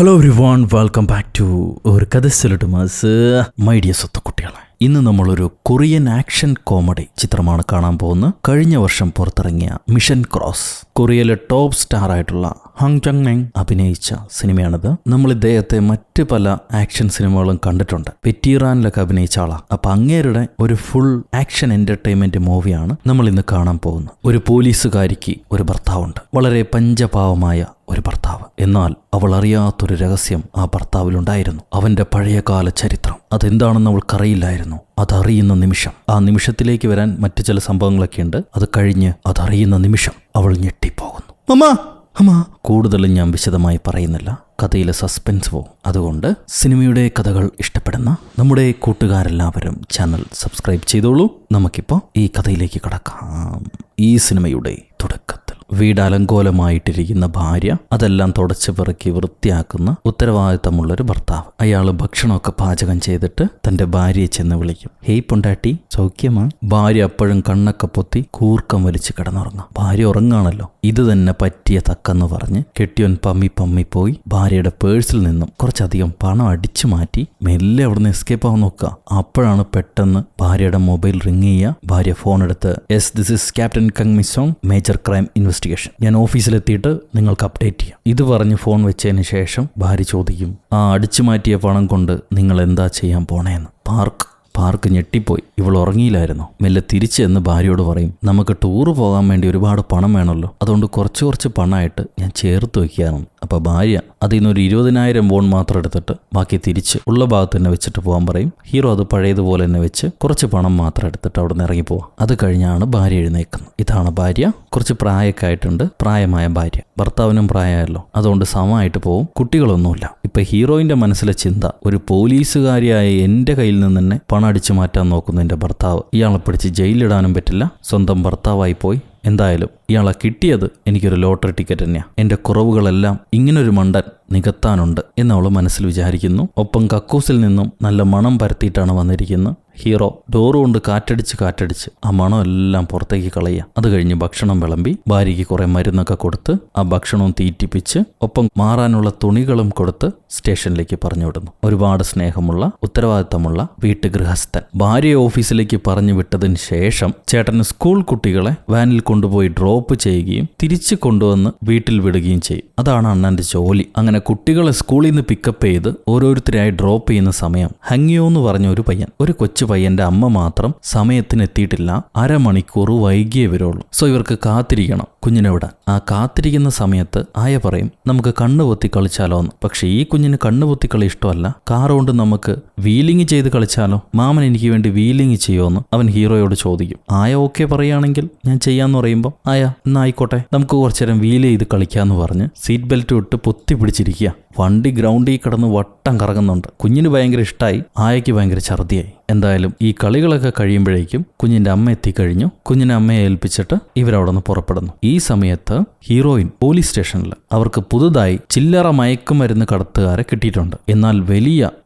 Hello everyone, welcome back to ഒരു കഥ സൊല്ലിട്ടുമാസ് my dear സ്വത്തുക്കുട്ടികളെ. ഇന്ന് നമ്മളൊരു കൊറിയൻ ആക്ഷൻ കോമഡി ചിത്രമാണ് കാണാൻ പോകുന്നത്. കഴിഞ്ഞ വർഷം പുറത്തിറങ്ങിയ മിഷൻ ക്രോസ്. കൊറിയയിലെ ടോപ്പ് സ്റ്റാർ ആയിട്ടുള്ള ഹങ് ചങ് അഭിനയിച്ച സിനിമയാണിത്. നമ്മൾ ഇദ്ദേഹത്തെ മറ്റ് പല ആക്ഷൻ സിനിമകളും കണ്ടിട്ടുണ്ട്. പെറ്റീറാനിലൊക്കെ അഭിനയിച്ച ആളാണ്. അപ്പൊ അങ്ങേരുടെ ഒരു ഫുൾ ആക്ഷൻ എന്റർടൈൻമെന്റ് മൂവിയാണ് നമ്മൾ ഇന്ന് കാണാൻ പോകുന്നത്. ഒരു പോലീസുകാരിക്ക് ഒരു ഭർത്താവുണ്ട്, വളരെ പഞ്ചപാവമായ ഒരു ഭർത്താവ്. എന്നാൽ അവൾ അറിയാത്തൊരു രഹസ്യം ആ ഭർത്താവിലുണ്ടായിരുന്നു. അവന്റെ പഴയകാല ചരിത്രം അതെന്താണെന്ന് അവൾക്കറിയില്ലായിരുന്നു. അതറിയുന്ന നിമിഷം, ആ നിമിഷത്തിലേക്ക് വരാൻ മറ്റു ചില സംഭവങ്ങളൊക്കെ ഉണ്ട്. അത് കഴിഞ്ഞ് അതറിയുന്ന നിമിഷം അവൾ ഞെട്ടിപ്പോകുന്നു. അമ്മ കൂടുതലും ഞാൻ വിശദമായി പറയുന്നില്ല, കഥയിലെ സസ്പെൻസ് പോവും. അതുകൊണ്ട് സിനിമയുടെ കഥകൾ ഇഷ്ടപ്പെടുന്ന നമ്മുടെ കൂട്ടുകാരെല്ലാവരും ചാനൽ സബ്സ്ക്രൈബ് ചെയ്തോളൂ. നമുക്കിപ്പോൾ ഈ കഥയിലേക്ക് കടക്കാം. ഈ സിനിമയുടെ തുടക്കത്തിൽ വീട് അലങ്കോലമായിട്ടിരിക്കുന്ന ഭാര്യ, അതെല്ലാം തുടച്ചു പിറക്കി വൃത്തിയാക്കുന്ന ഉത്തരവാദിത്തമുള്ളൊരു ഭർത്താവ്. അയാൾ ഭക്ഷണമൊക്കെ പാചകം ചെയ്തിട്ട് തന്റെ ഭാര്യയെ ചെന്ന് വിളിക്കും. ഹേയ് പൊണ്ടാട്ടി, സൗഖ്യമാ? ഭാര്യ അപ്പോഴും കണ്ണൊക്കെ പൊത്തി കൂർക്കം വലിച്ച് കിടന്നുറങ്ങാം. ഭാര്യ ഉറങ്ങാണല്ലോ, ഇത് തന്നെ പറ്റിയ തക്കെന്ന് പറഞ്ഞ് കെട്ടിയോൻ പമ്മി പോയി ഭാര്യയുടെ പേഴ്സിൽ നിന്നും കുറച്ചധികം പണം അടിച്ചു മാറ്റി മെല്ലെ അവിടുന്ന് എസ്കേപ്പ് ആവാൻ നോക്കുക. അപ്പോഴാണ് പെട്ടെന്ന് ഭാര്യയുടെ മൊബൈൽ റിങ് ചെയ്യുക. ഭാര്യ ഫോൺ എടുത്ത്, yes this is captain Kang Misong, major crime investigation. ഞാൻ ഓഫീസിലെത്തിയിട്ട് നിങ്ങൾക്ക് അപ്ഡേറ്റ് ചെയ്യാം. ഇത് പറഞ്ഞ് ഫോൺ വെച്ചതിന് ശേഷം ഭാര്യ ചോദിക്കും, ആ അടിച്ചു മാറ്റിയ പണം കൊണ്ട് നിങ്ങൾ എന്താ ചെയ്യാൻ പോണേന്ന്. പാർക്ക് ഞെട്ടിപ്പോയി. ഇവൾ ഉറങ്ങിയില്ലായിരുന്നു. മെല്ലെ തിരിച്ച് എന്ന് ഭാര്യയോട് പറയും, നമുക്ക് ടൂറ് പോകാൻ വേണ്ടി ഒരുപാട് പണം വേണമല്ലോ, അതുകൊണ്ട് കുറച്ച് പണമായിട്ട് ഞാൻ ചേർത്ത് വയ്ക്കാറുണ്ട്. അപ്പോൾ ഭാര്യ അതിൽ നിന്നൊരു 20,000 വോൺ മാത്രം എടുത്തിട്ട് ബാക്കി തിരിച്ച് ഉള്ള ഭാഗത്ത് തന്നെ വെച്ചിട്ട് പോകാൻ പറയും. ഹീറോ അത് പഴയതുപോലെ തന്നെ വെച്ച് കുറച്ച് പണം മാത്രം എടുത്തിട്ട് അവിടെ നിന്ന് ഇറങ്ങി പോവാം. അത് കഴിഞ്ഞാണ് ഭാര്യ എഴുന്നേക്കുന്നത്. ഇതാണ് ഭാര്യ. കുറച്ച് പ്രായമൊക്കെ ആയിട്ടുണ്ട്, പ്രായമായ ഭാര്യ. ഭർത്താവിനും പ്രായമല്ലോ, അതുകൊണ്ട് സമമായിട്ട് പോവും. കുട്ടികളൊന്നുമില്ല. ഇപ്പൊ ഹീറോയിന്റെ മനസ്സിലെ ചിന്ത, ഒരു പോലീസുകാരിയായ എന്റെ കയ്യിൽ നിന്ന് തന്നെ പണം അടിച്ചു മാറ്റാൻ നോക്കുന്ന എന്റെ ഭർത്താവ്, ഇയാളെ പിടിച്ച് ജയിലിടാനും പറ്റില്ല. സ്വന്തം ഭർത്താവായി പോയി. എന്തായാലും ഇയാളെ കിട്ടിയത് എനിക്കൊരു ലോട്ടറി ടിക്കറ്റ് തന്നെയാണ്. എന്റെ കുറവുകളെല്ലാം ഇങ്ങനൊരു മണ്ടൻ നികത്താനുണ്ട് എന്നവൾ മനസ്സിൽ വിചാരിക്കുന്നു. ഒപ്പം കക്കൂസിൽ നിന്നും നല്ല മണം പരത്തിയിട്ടാണ് വന്നിരിക്കുന്നത്. ഹീറോ ഡോറ് കൊണ്ട് കാറ്റടിച്ച് ആ മണം എല്ലാം പുറത്തേക്ക് കളയുക. അത് കഴിഞ്ഞ് ഭക്ഷണം വിളമ്പി ഭാര്യയ്ക്ക് കുറെ മരുന്നൊക്കെ കൊടുത്ത് ആ ഭക്ഷണവും തീറ്റിപ്പിച്ച് ഒപ്പം മാറാനുള്ള തുണികളും കൊടുത്ത് സ്റ്റേഷനിലേക്ക് പറഞ്ഞു വിടുന്നു. ഒരുപാട് സ്നേഹമുള്ള ഉത്തരവാദിത്തമുള്ള വീട്ടുഗൃഹസ്ഥൻ. ഭാര്യയെ ഓഫീസിലേക്ക് പറഞ്ഞു വിട്ടതിന് ശേഷം ചേട്ടന് സ്കൂൾ കുട്ടികളെ വാനിൽ കൊണ്ടുപോയി ഡ്രോപ്പ് ചെയ്യുകയും തിരിച്ചു കൊണ്ടുവന്ന് വീട്ടിൽ വിടുകയും ചെയ്യും. അതാണ് അണ്ണന്റെ ജോലി. അങ്ങനെ കുട്ടികളെ സ്കൂളിൽ നിന്ന് പിക്കപ്പ് ചെയ്ത് ഓരോരുത്തരായി ഡ്രോപ്പ് ചെയ്യുന്ന സമയം ഹങ്ങിയോ എന്ന് പറഞ്ഞ ഒരു പയ്യൻ, ഒരു കൊച്ചു പയ്യന്റെ അമ്മ മാത്രം സമയത്തിന് എത്തിയിട്ടില്ല. അരമണിക്കൂർ വൈകിയേ വരുള്ളൂ. സോ ഇവർക്ക് കാത്തിരിക്കണം കുഞ്ഞിനെ വിടാൻ. ആ കാത്തിരിക്കുന്ന സമയത്ത് ആയ പറയും, നമുക്ക് കണ്ണുപൊത്തി കളിച്ചാലോ എന്ന്. പക്ഷെ ഈ കുഞ്ഞിന് കണ്ണുപൊത്തി കളി ഇഷ്ടമല്ല. കാർ കൊണ്ട് നമുക്ക് വീലിംഗ് ചെയ്ത് കളിച്ചാലോ, മാമൻ എനിക്ക് വേണ്ടി വീലിംഗ് ചെയ്യുമെന്ന് അവൻ ഹീറോയോട് ചോദിക്കും. ആയ ഓക്കെ പറയുകയാണെങ്കിൽ ഞാൻ ചെയ്യാന്ന് പറയുമ്പോൾ, ആയ എന്നാ ആയിക്കോട്ടെ, നമുക്ക് കുറച്ചേരം വീൽ ചെയ്ത് കളിക്കാന്ന് പറഞ്ഞ് സീറ്റ് ബെൽറ്റ് ഇട്ട് പൊത്തി പിടിച്ചിരിക്കുക. വണ്ടി ഗ്രൗണ്ടിൽ കിടന്ന് വട്ടം കറങ്ങുന്നുണ്ട്. കുഞ്ഞിന് ഭയങ്കര ഇഷ്ടമായി, ആയയ്ക്ക് ഭയങ്കര ഛർദിയായി. എന്തായാലും ഈ കളികളൊക്കെ കഴിയുമ്പോഴേക്കും കുഞ്ഞിന്റെ അമ്മ എത്തിക്കഴിഞ്ഞു. കുഞ്ഞിനെ അമ്മയെ ഏൽപ്പിച്ചിട്ട് ഇവരവിടെ നിന്ന് പുറപ്പെടുന്നു. ഈ സമയത്ത് ഹീറോയിൻ പോലീസ് സ്റ്റേഷനിൽ അവർക്ക് പുതുതായി ചില്ലറ മയക്കുമരുന്ന് കടത്തുകാരെ കിട്ടിയിട്ടുണ്ട്. എന്നാൽ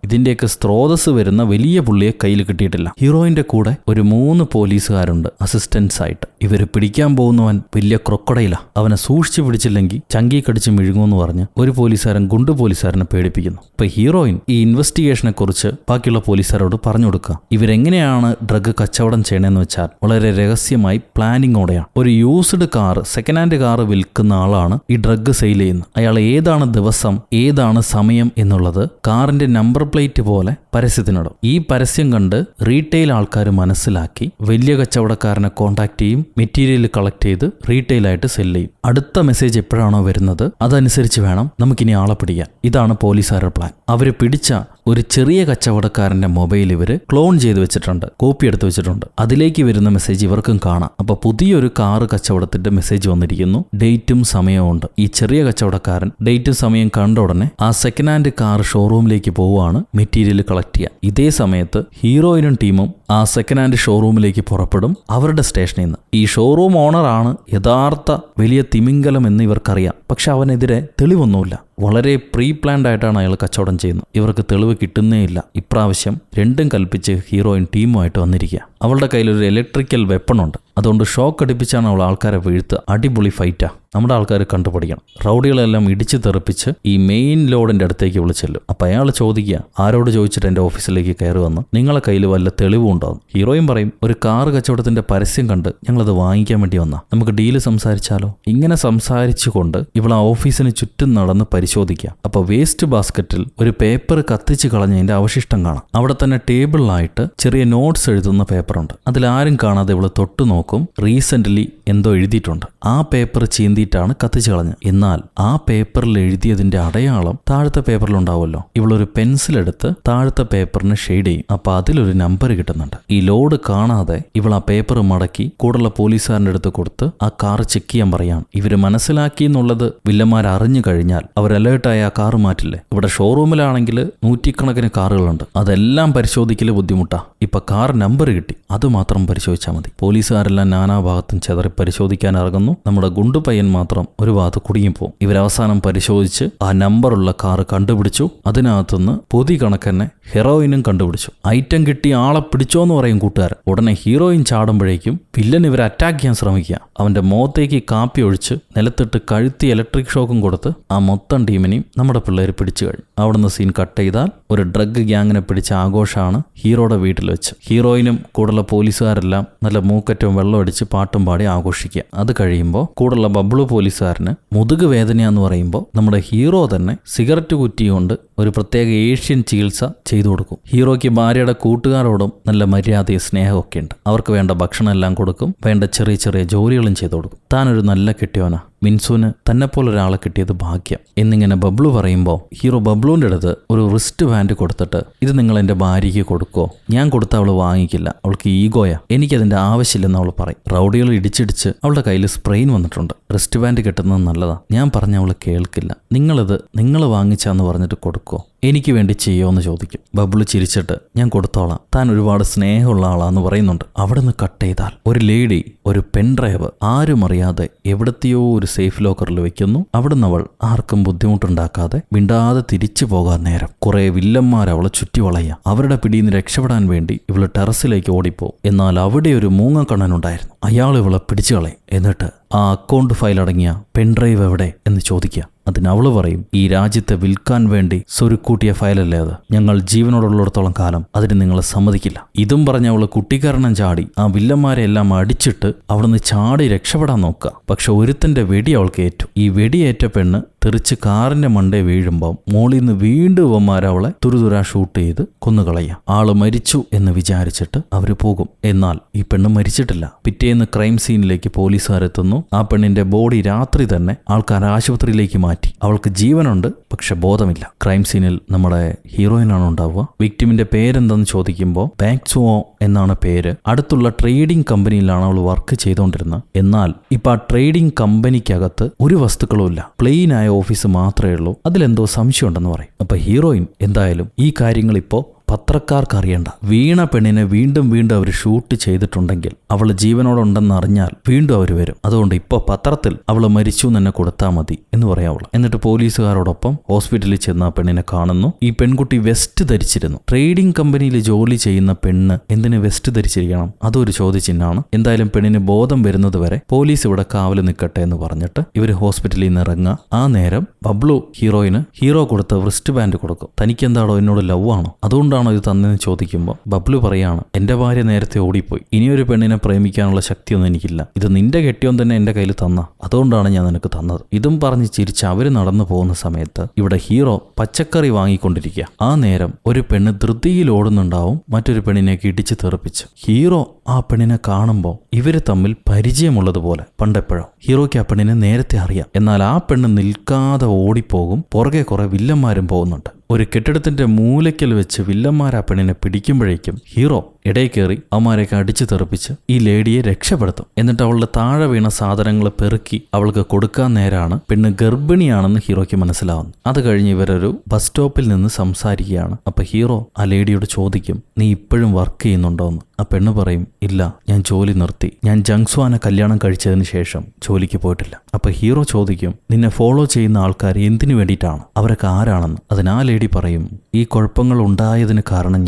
ഇതിന്റെയൊക്കെ സ്രോതസ് വരുന്ന വലിയ പുള്ളിയെ കയ്യിൽ കിട്ടിയിട്ടില്ല. ഹീറോയിന്റെ കൂടെ ഒരു 3 പോലീസുകാരുണ്ട് അസിസ്റ്റൻസ് ആയിട്ട്. ഇവര് പിടിക്കാൻ പോകുന്നവൻ വലിയ ക്രൊക്കഡൈലാ. അവനെ സൂക്ഷിച്ചു പിടിച്ചില്ലെങ്കിൽ ചങ്കി കടിച്ച് മിഴുങ്ങുമെന്ന് പറഞ്ഞ് ഒരു പോലീസുകാരനെ പേടിപ്പിക്കുന്നു. ഇപ്പൊ ഹീറോയിൻ ഈ ഇൻവെസ്റ്റിഗേഷനെ കുറിച്ച് ബാക്കിയുള്ള പോലീസുകാരോട് പറഞ്ഞു കൊടുക്കുക. ഇവരെങ്ങനെയാണ് ഡ്രഗ് കച്ചവടം ചെയ്യണമെന്ന് വെച്ചാൽ വളരെ രഹസ്യമായി പ്ലാനിങ്ങോടെയാണ്. ഒരു used car, second hand car വിൽക്കുന്ന ആളാണ് ഈ ഡ്രഗ് സെയിൽ ചെയ്യുന്നത്. അയാൾ ഏതാണ് ദിവസം, ഏതാണ് സമയം എന്നുള്ളത് കാറിന്റെ നമ്പർ പ്ലേറ്റ് പോലെ പരസ്യത്തിനിടും. ഈ പരസ്യം കണ്ട് റീറ്റെയിൽ ആൾക്കാർ മനസ്സിലാക്കി വലിയ കച്ചവടക്കാരനെ കോൺടാക്ട് ചെയ്യും. മെറ്റീരിയൽ കളക്ട് ചെയ്ത് റീറ്റെയിലായിട്ട് സെല് ചെയ്യും. അടുത്ത മെസ്സേജ് എപ്പോഴാണോ വരുന്നത് അതനുസരിച്ച് വേണം നമുക്കിനി ആളെ പിടിക്കാൻ. ഇതാണ് പോലീസുകാരുടെ പ്ലാൻ. അവര് പിടിച്ച ഒരു ചെറിയ കച്ചവടക്കാരന്റെ മൊബൈൽ ഇവര് ക്ലോൺ ചെയ്ത് വെച്ചിട്ടുണ്ട്, കോപ്പി എടുത്ത് വെച്ചിട്ടുണ്ട്. അതിലേക്ക് വരുന്ന മെസ്സേജ് ഇവർക്കും കാണാം. അപ്പൊ പുതിയൊരു കാറ് കച്ചവടത്തിന്റെ മെസ്സേജ് വന്നിരിക്കുന്നു. ഡേറ്റും സമയവും ഉണ്ട്. ഈ ചെറിയ കച്ചവടക്കാരൻ ഡേറ്റും സമയം കണ്ട ഉടനെ ആ സെക്കൻഡ് ഹാൻഡ് കാർ ഷോറൂമിലേക്ക് പോവുകയാണ് മെറ്റീരിയൽ കളക്ട് ചെയ്യാൻ. ഇതേ സമയത്ത് ഹീറോയിനും ടീമും ആ സെക്കൻഡ് ഹാൻഡ് ഷോറൂമിലേക്ക് പുറപ്പെടും അവരുടെ സ്റ്റേഷനിൽ നിന്ന്. ഈ ഷോറൂം ഓണറാണ് യഥാർത്ഥ വലിയ തിമിംഗലം എന്ന് ഇവർക്കറിയാം. പക്ഷെ അവനെതിരെ തെളിവൊന്നുമില്ല. വളരെ പ്രീ പ്ലാൻഡ് ആയിട്ടാണ് അയാൾ കച്ചവടം ചെയ്യുന്നത്. ഇവർക്ക് തെളിവ് കിട്ടുന്നേ ഇല്ല. ഇപ്രാവശ്യം രണ്ടും കൽപ്പിച്ച് ഹീറോയിൻ ടീമുമായിട്ട് വന്നിരിക്കുക. അവളുടെ കയ്യിലൊരു ഇലക്ട്രിക്കൽ വെപ്പണുണ്ട്. അതുകൊണ്ട് ഷോക്ക് അടിപ്പിച്ചാണ് അവൾ ആൾക്കാരെ വീഴ്ത്തുക. അടിപൊളി ഫൈറ്റാ. നമ്മുടെ ആൾക്കാർ കണ്ടുപിടിക്കണം. റൗഡികളെല്ലാം ഇടിച്ചു തെറിപ്പിച്ച് ഈ മെയിൻ ലോഡിന്റെ അടുത്തേക്ക് വിളിച്ചെല്ലും. അപ്പൊ അയാൾ ചോദിക്കുക, ആരോട് ചോദിച്ചിട്ട് എന്റെ ഓഫീസിലേക്ക് കയറി വന്ന് നിങ്ങളെ കയ്യിൽ വല്ല തെളിവുണ്ടാവും? ഹീറോയും പറയും, ഒരു കാറ് കച്ചവടത്തിന്റെ പരസ്യം കണ്ട് ഞങ്ങളത് വാങ്ങിക്കാൻ വേണ്ടി വന്നാ, നമുക്ക് ഡീല് സംസാരിച്ചാലോ? ഇങ്ങനെ സംസാരിച്ചുകൊണ്ട് ഇവൾ ആ ഓഫീസിന് ചുറ്റും നടന്ന് പരിശോധിക്കുക. അപ്പൊ വേസ്റ്റ് ബാസ്ക്കറ്റിൽ ഒരു പേപ്പർ കത്തിച്ച് കളഞ്ഞതിന്റെ അവശിഷ്ടം കാണാം. അവിടെ തന്നെ ടേബിളിലായിട്ട് ചെറിയ നോട്ട്സ് എഴുതുന്ന പേപ്പറുണ്ട്. അതിലാരും കാണാതെ ഇവള് തൊട്ടു നോക്കും. റീസെന്റ്ലി എന്തോ എഴുതിയിട്ടുണ്ട്. ആ പേപ്പർ ചീന്തിയിട്ടാണ് കത്തിച്ചു കളഞ്ഞത്. എന്നാൽ ആ പേപ്പറിൽ എഴുതിയതിന്റെ അടയാളം താഴത്തെ പേപ്പറിലുണ്ടാവുമല്ലോ. ഇവളൊരു പെൻസിലെടുത്ത് താഴത്തെ പേപ്പറിന് ഷെയ്ഡ് ചെയ്യും. അപ്പൊ അതിലൊരു നമ്പർ കിട്ടുന്നുണ്ട്. ഈ ലോഡ് കാണാതെ ഇവൾ ആ പേപ്പർ മടക്കി കൂടുള്ള പോലീസുകാരൻ്റെ അടുത്ത് കൊടുത്ത് ആ കാർ ചെക്ക് ചെയ്യാൻ പറയാം. ഇവര് മനസ്സിലാക്കി എന്നുള്ളത് വില്ലന്മാർ അറിഞ്ഞു കഴിഞ്ഞാൽ അവർ അലേർട്ടായി ആ കാർ മാറ്റില്ലേ. ഇവിടെ ഷോറൂമിലാണെങ്കിൽ 100 കാറുകളുണ്ട്. അതെല്ലാം പരിശോധിക്കല് ബുദ്ധിമുട്ടാ. ഇപ്പൊ കാർ നമ്പർ കിട്ടി, അതുമാത്രം പരിശോധിച്ചാൽ മതി. പോലീസുകാരെല്ലാം നാനാഭാഗത്തും ചെതറി പരിശോധിക്കാൻ ഇറങ്ങുന്നു. നമ്മുടെ ഗുണ്ടുപയ്യൻ മാത്രം ഒരു ഭാഗത്ത് കുടുങ്ങിപ്പോവും. ഇവരവസാനം പരിശോധിച്ച് ആ നമ്പറുള്ള കാർ കണ്ടുപിടിച്ചു. അതിനകത്തുനിന്ന് പൊതി കണക്കന്നെ ഹെറോയിനും കണ്ടുപിടിച്ചു. ഐറ്റം കിട്ടി, ആളെ പിടിച്ചോന്ന് പറയും കൂട്ടുകാരൻ. ഉടനെ ഹീറോയിൻ ചാടുമ്പോഴേക്കും വില്ലൻ ഇവരെ അറ്റാക്ക് ചെയ്യാൻ ശ്രമിക്കുക. അവന്റെ മുഖത്തേക്ക് കാപ്പി ഒഴിച്ച് നിലത്തിട്ട് കഴുത്തി ഇലക്ട്രിക് ഷോക്കും കൊടുത്ത് ആ മൊത്തം ടീമിനെയും നമ്മുടെ പിള്ളേർ പിടിച്ചു കഴിഞ്ഞു. അവിടുന്ന് സീൻ കട്ട് ചെയ്താൽ ഒരു ഡ്രഗ് ഗ്യാങ്ങിനെ പിടിച്ച ആഘോഷമാണ് ഹീറോയുടെ വീട്ടിൽ വെച്ച്. ഹീറോയിനും കൂടുള്ള പോലീസുകാരെല്ലാം നല്ല മൂക്കറ്റവും വെള്ളം അടിച്ച് പാട്ടും പാടി ആഘോഷിക്കുക. അത് കഴിയുമ്പോൾ കൂടുള്ള ബബ്ലു പോലീസുകാരന് മുതുക് വേദനയാന്ന് പറയുമ്പോൾ നമ്മുടെ ഹീറോ തന്നെ സിഗരറ്റ് കുറ്റി കൊണ്ട് ഒരു പ്രത്യേക ഏഷ്യൻ ചികിത്സ ചെയ്തു കൊടുക്കും. ഹീറോയ്ക്ക് ഭാര്യയുടെ കൂട്ടുകാരോടും നല്ല മര്യാദയും സ്നേഹമൊക്കെ ഉണ്ട്. അവർക്ക് വേണ്ട ഭക്ഷണം എല്ലാം കൊടുക്കും. വേണ്ട ചെറിയ ചെറിയ ജോലികളും ചെയ്തു കൊടുക്കും. താനൊരു നല്ല കെട്ടിയോനാ, മിൻസുവിന് തന്നെ ഒരാളെ കിട്ടിയത് ഭാഗ്യം എന്നിങ്ങനെ ബബ്ലു പറയുമ്പോൾ ഹീറോ ബബ്ലുവിൻ്റെ അടുത്ത് ഒരു റിസ്റ്റ് ബാൻഡ് കൊടുത്തിട്ട് ഇത് നിങ്ങൾ എൻ്റെ ഭാര്യയ്ക്ക് കൊടുക്കോ? ഞാൻ കൊടുത്ത അവൾ വാങ്ങിക്കില്ല, അവൾക്ക് ഈഗോയാ, എനിക്കതിൻ്റെ ആവശ്യമില്ലെന്ന് അവൾ പറയും. റൗഡികൾ ഇടിച്ചിടിച്ച് അവളുടെ കയ്യിൽ സ്പ്രെയിൻ വന്നിട്ടുണ്ട്. റിസ്റ്റ് ബാൻഡ് കെട്ടുന്നത് നല്ലതാ, ഞാൻ പറഞ്ഞ അവൾ കേൾക്കില്ല. നിങ്ങൾ വാങ്ങിച്ചാന്ന് പറഞ്ഞിട്ട് കൊടുക്കോ? എനിക്ക് വേണ്ടി ചെയ്യുമോയെന്ന് ചോദിക്കും. ബബ്ലു ചിരിച്ചിട്ട് ഞാൻ കൊടുത്തോളാം, താൻ ഒരുപാട് സ്നേഹമുള്ള ആളാന്ന് പറയുന്നുണ്ട്. അവിടെ നിന്ന് കട്ട് ചെയ്താൽ ഒരു ലേഡി ഒരു പെൻഡ്രൈവ് ആരും അറിയാതെ എവിടത്തെയോ ഒരു സേഫ് ലോക്കറിൽ വെക്കുന്നു. അവിടുന്ന് അവൾ ആർക്കും ബുദ്ധിമുട്ടുണ്ടാക്കാതെ മിണ്ടാതെ തിരിച്ചു പോകാൻ നേരം കുറെ വില്ലന്മാർ അവളെ ചുറ്റി വളയുക. അവരുടെ പിടിയിൽ നിന്ന് രക്ഷപ്പെടാൻ വേണ്ടി ഇവള് ടെറസിലേക്ക് ഓടിപ്പോവും. എന്നാൽ അവിടെ ഒരു മൂങ്ങക്കണ്ണനുണ്ടായിരുന്നു. അയാൾ ഇവളെ പിടിച്ചു കളയും. എന്നിട്ട് ആ അക്കൗണ്ട് ഫയൽ അടങ്ങിയ പെൻഡ്രൈവ് എവിടെ എന്ന് ചോദിക്കുക. അതിനവള് പറയും, ഈ രാജ്യത്തെ വിൽക്കാൻ വേണ്ടി സ്വരുക്കൂട്ടിയ ഫയലല്ലേ അത്, ഞങ്ങൾ ജീവനോടുള്ളിടത്തോളം കാലം അതിന് നിങ്ങളെ സമ്മതിക്കില്ല. ഇതും പറഞ്ഞ് അവള് കുട്ടിക്കാരണം ചാടി ആ വില്ലന്മാരെ എല്ലാം അടിച്ചിട്ട് അവിടുന്ന് ചാടി രക്ഷപ്പെടാൻ നോക്കുക. പക്ഷെ ഒരുത്തന്റെ വെടി അവൾക്ക് ഏറ്റു. ഈ വെടിയേറ്റ പെണ്ണ് തെറിച്ച് കാറിന്റെ മണ്ടേ വീഴുമ്പോൾ മോളിൽ നിന്ന് വീണ്ടും ഇവന്മാരെ അവളെ തുരുതുരാ ഷൂട്ട് ചെയ്ത് കൊന്നുകളയുക. ആള് മരിച്ചു എന്ന് വിചാരിച്ചിട്ട് അവര് പോകും. എന്നാൽ ഈ പെണ്ണ് മരിച്ചിട്ടില്ല. പിറ്റേന്ന് ക്രൈം സീനിലേക്ക് പോലീസുകാരെത്തുന്നു. ആ പെണ്ണിന്റെ ബോഡി രാത്രി തന്നെ ആൾക്കാർ ആശുപത്രിയിലേക്ക് മാറ്റി. അവൾക്ക് ജീവനുണ്ട്, പക്ഷെ ബോധമില്ല. ക്രൈം സീനിൽ നമ്മുടെ ഹീറോയിനാണ് ഉണ്ടാവുക. വിക്ടിമിന്റെ പേരെന്തെന്ന് ചോദിക്കുമ്പോൾ ബാങ്ക്സുവോ എന്നാണ് പേര്. അടുത്തുള്ള ട്രേഡിംഗ് കമ്പനിയിലാണ് അവൾ വർക്ക് ചെയ്തുകൊണ്ടിരുന്നത്. എന്നാൽ ഇപ്പൊ ആ ട്രേഡിംഗ് കമ്പനിക്കകത്ത് ഒരു വസ്തുക്കളും ഇല്ല, പ്ലെയിനായ ഓഫീസ് മാത്രമേ ഉള്ളൂ. അതിലെന്തോ സംശയമുണ്ടെന്ന് പറയും. അപ്പൊ ഹീറോയിൻ എന്തായാലും ഈ കാര്യങ്ങൾ ഇപ്പോ പത്രക്കാർക്ക് അറിയണ്ട. വീണ പെണ്ണിനെ വീണ്ടും അവർ ഷൂട്ട് ചെയ്തിട്ടുണ്ടെങ്കിൽ അവൾ ജീവനോടുണ്ടെന്ന് അറിഞ്ഞാൽ വീണ്ടും അവർ വരും. അതുകൊണ്ട് ഇപ്പോൾ പത്രത്തിൽ അവൾ മരിച്ചു എന്ന് തന്നെ കൊടുത്താൽ മതി എന്ന് പറയാം അവൾ. എന്നിട്ട് പോലീസുകാരോടൊപ്പം ഹോസ്പിറ്റലിൽ ചെന്ന് ആ പെണ്ണിനെ കാണുന്നു. ഈ പെൺകുട്ടി വെസ്റ്റ് ധരിച്ചിരുന്നു. ട്രേഡിംഗ് കമ്പനിയിൽ ജോലി ചെയ്യുന്ന പെണ്ണ് എന്തിന് വെസ്റ്റ് ധരിച്ചിരിക്കണം? അതൊരു ചോദ്യചിഹ്നമാണ്. എന്തായാലും പെണ്ണിന് ബോധം വരുന്നത് വരെ പോലീസ് ഇവിടെ കാവല് നിൽക്കട്ടെ എന്ന് പറഞ്ഞിട്ട് ഇവർ ഹോസ്പിറ്റലിൽ നിന്ന് ഇറങ്ങുക. ആ നേരം ബബ്ലു ഹീറോ കൊടുത്ത റിസ്റ്റ് ബാൻഡ് കൊടുക്കും. തനിക്കെന്താണോ എന്നോട് ലവ് ആണോ, അതുകൊണ്ട് ഇത് തന്നെന്ന് ചോദിക്കുമ്പോൾ ബബ്ലു പറയാണ്, എന്റെ ഭാര്യ നേരത്തെ ഓടിപ്പോയി, ഇനിയൊരു പെണ്ണിനെ പ്രേമിക്കാനുള്ള ശക്തിയൊന്നും എനിക്കില്ല. ഇത് നിന്റെ കെട്ടിയോൻ തന്നെ എന്റെ കയ്യിൽ തന്ന, അതുകൊണ്ടാണ് ഞാൻ നിനക്ക് തന്നത്. ഇതും പറഞ്ഞ് ചിരിച്ച് അവര് നടന്നു പോകുന്ന സമയത്ത് ഇവിടെ ഹീറോ പച്ചക്കറി വാങ്ങിക്കൊണ്ടിരിക്കുക. ആ നേരം ഒരു പെണ്ണ് ധൃതിയിൽ ഓടുന്നുണ്ടാവും, മറ്റൊരു പെണ്ണിനെ ഇടിച്ച് തെറിപ്പിച്ച്. ഹീറോ ആ പെണ്ണിനെ കാണുമ്പോൾ ഇവര് തമ്മിൽ പരിചയമുള്ളതുപോലെ പണ്ടെപ്പോഴോ. ഹീറോയ്ക്ക് ആ പെണ്ണിനെ നേരത്തെ അറിയാം. എന്നാൽ ആ പെണ്ണ് നിൽക്കാതെ ഓടിപ്പോകും. പുറകെ കുറെ വില്ലന്മാരും പോകുന്നുണ്ട്. ഒരു കെട്ടിടത്തിന്റെ മൂലയ്ക്കൽ വെച്ച് വില്ലന്മാർ ആ പെണ്ണിനെ പിടിക്കുമ്പോഴേക്കും ഹീറോ ഇടയിൽ കയറി അവന്മാരെയൊക്കെ അടിച്ചു തെറിപ്പിച്ച് ഈ ലേഡിയെ രക്ഷപ്പെടുത്തും. എന്നിട്ട് അവളുടെ താഴെ വീണ സാധനങ്ങൾ പെറുക്കി അവൾക്ക് കൊടുക്കാൻ നേരാണ് പെണ്ണ് ഗർഭിണിയാണെന്ന് ഹീറോയ്ക്ക് മനസ്സിലാവുന്നു. അത് കഴിഞ്ഞ് ഇവരൊരു ബസ് സ്റ്റോപ്പിൽ നിന്ന് സംസാരിക്കുകയാണ്. അപ്പൊ ഹീറോ ആ ലേഡിയോട് ചോദിക്കും, നീ ഇപ്പോഴും വർക്ക് ചെയ്യുന്നുണ്ടോന്ന്? ആ പെണ്ണ് പറയും, ഇല്ല, ഞാൻ ജോലി നിർത്തി. ഞാൻ ജങ്സ്വാനെ കല്യാണം കഴിച്ചതിന് ശേഷം ജോലിക്ക് പോയിട്ടില്ല. അപ്പൊ ഹീറോ ചോദിക്കും, നിന്നെ ഫോളോ ചെയ്യുന്ന ആൾക്കാർ എന്തിനു വേണ്ടിയിട്ടാണ്, അവരൊക്കെ ആരാണെന്ന്? അതിനാ ലേഡി പറയും, ഈ കുഴപ്പങ്ങൾ ഉണ്ടായതിന് കാരണം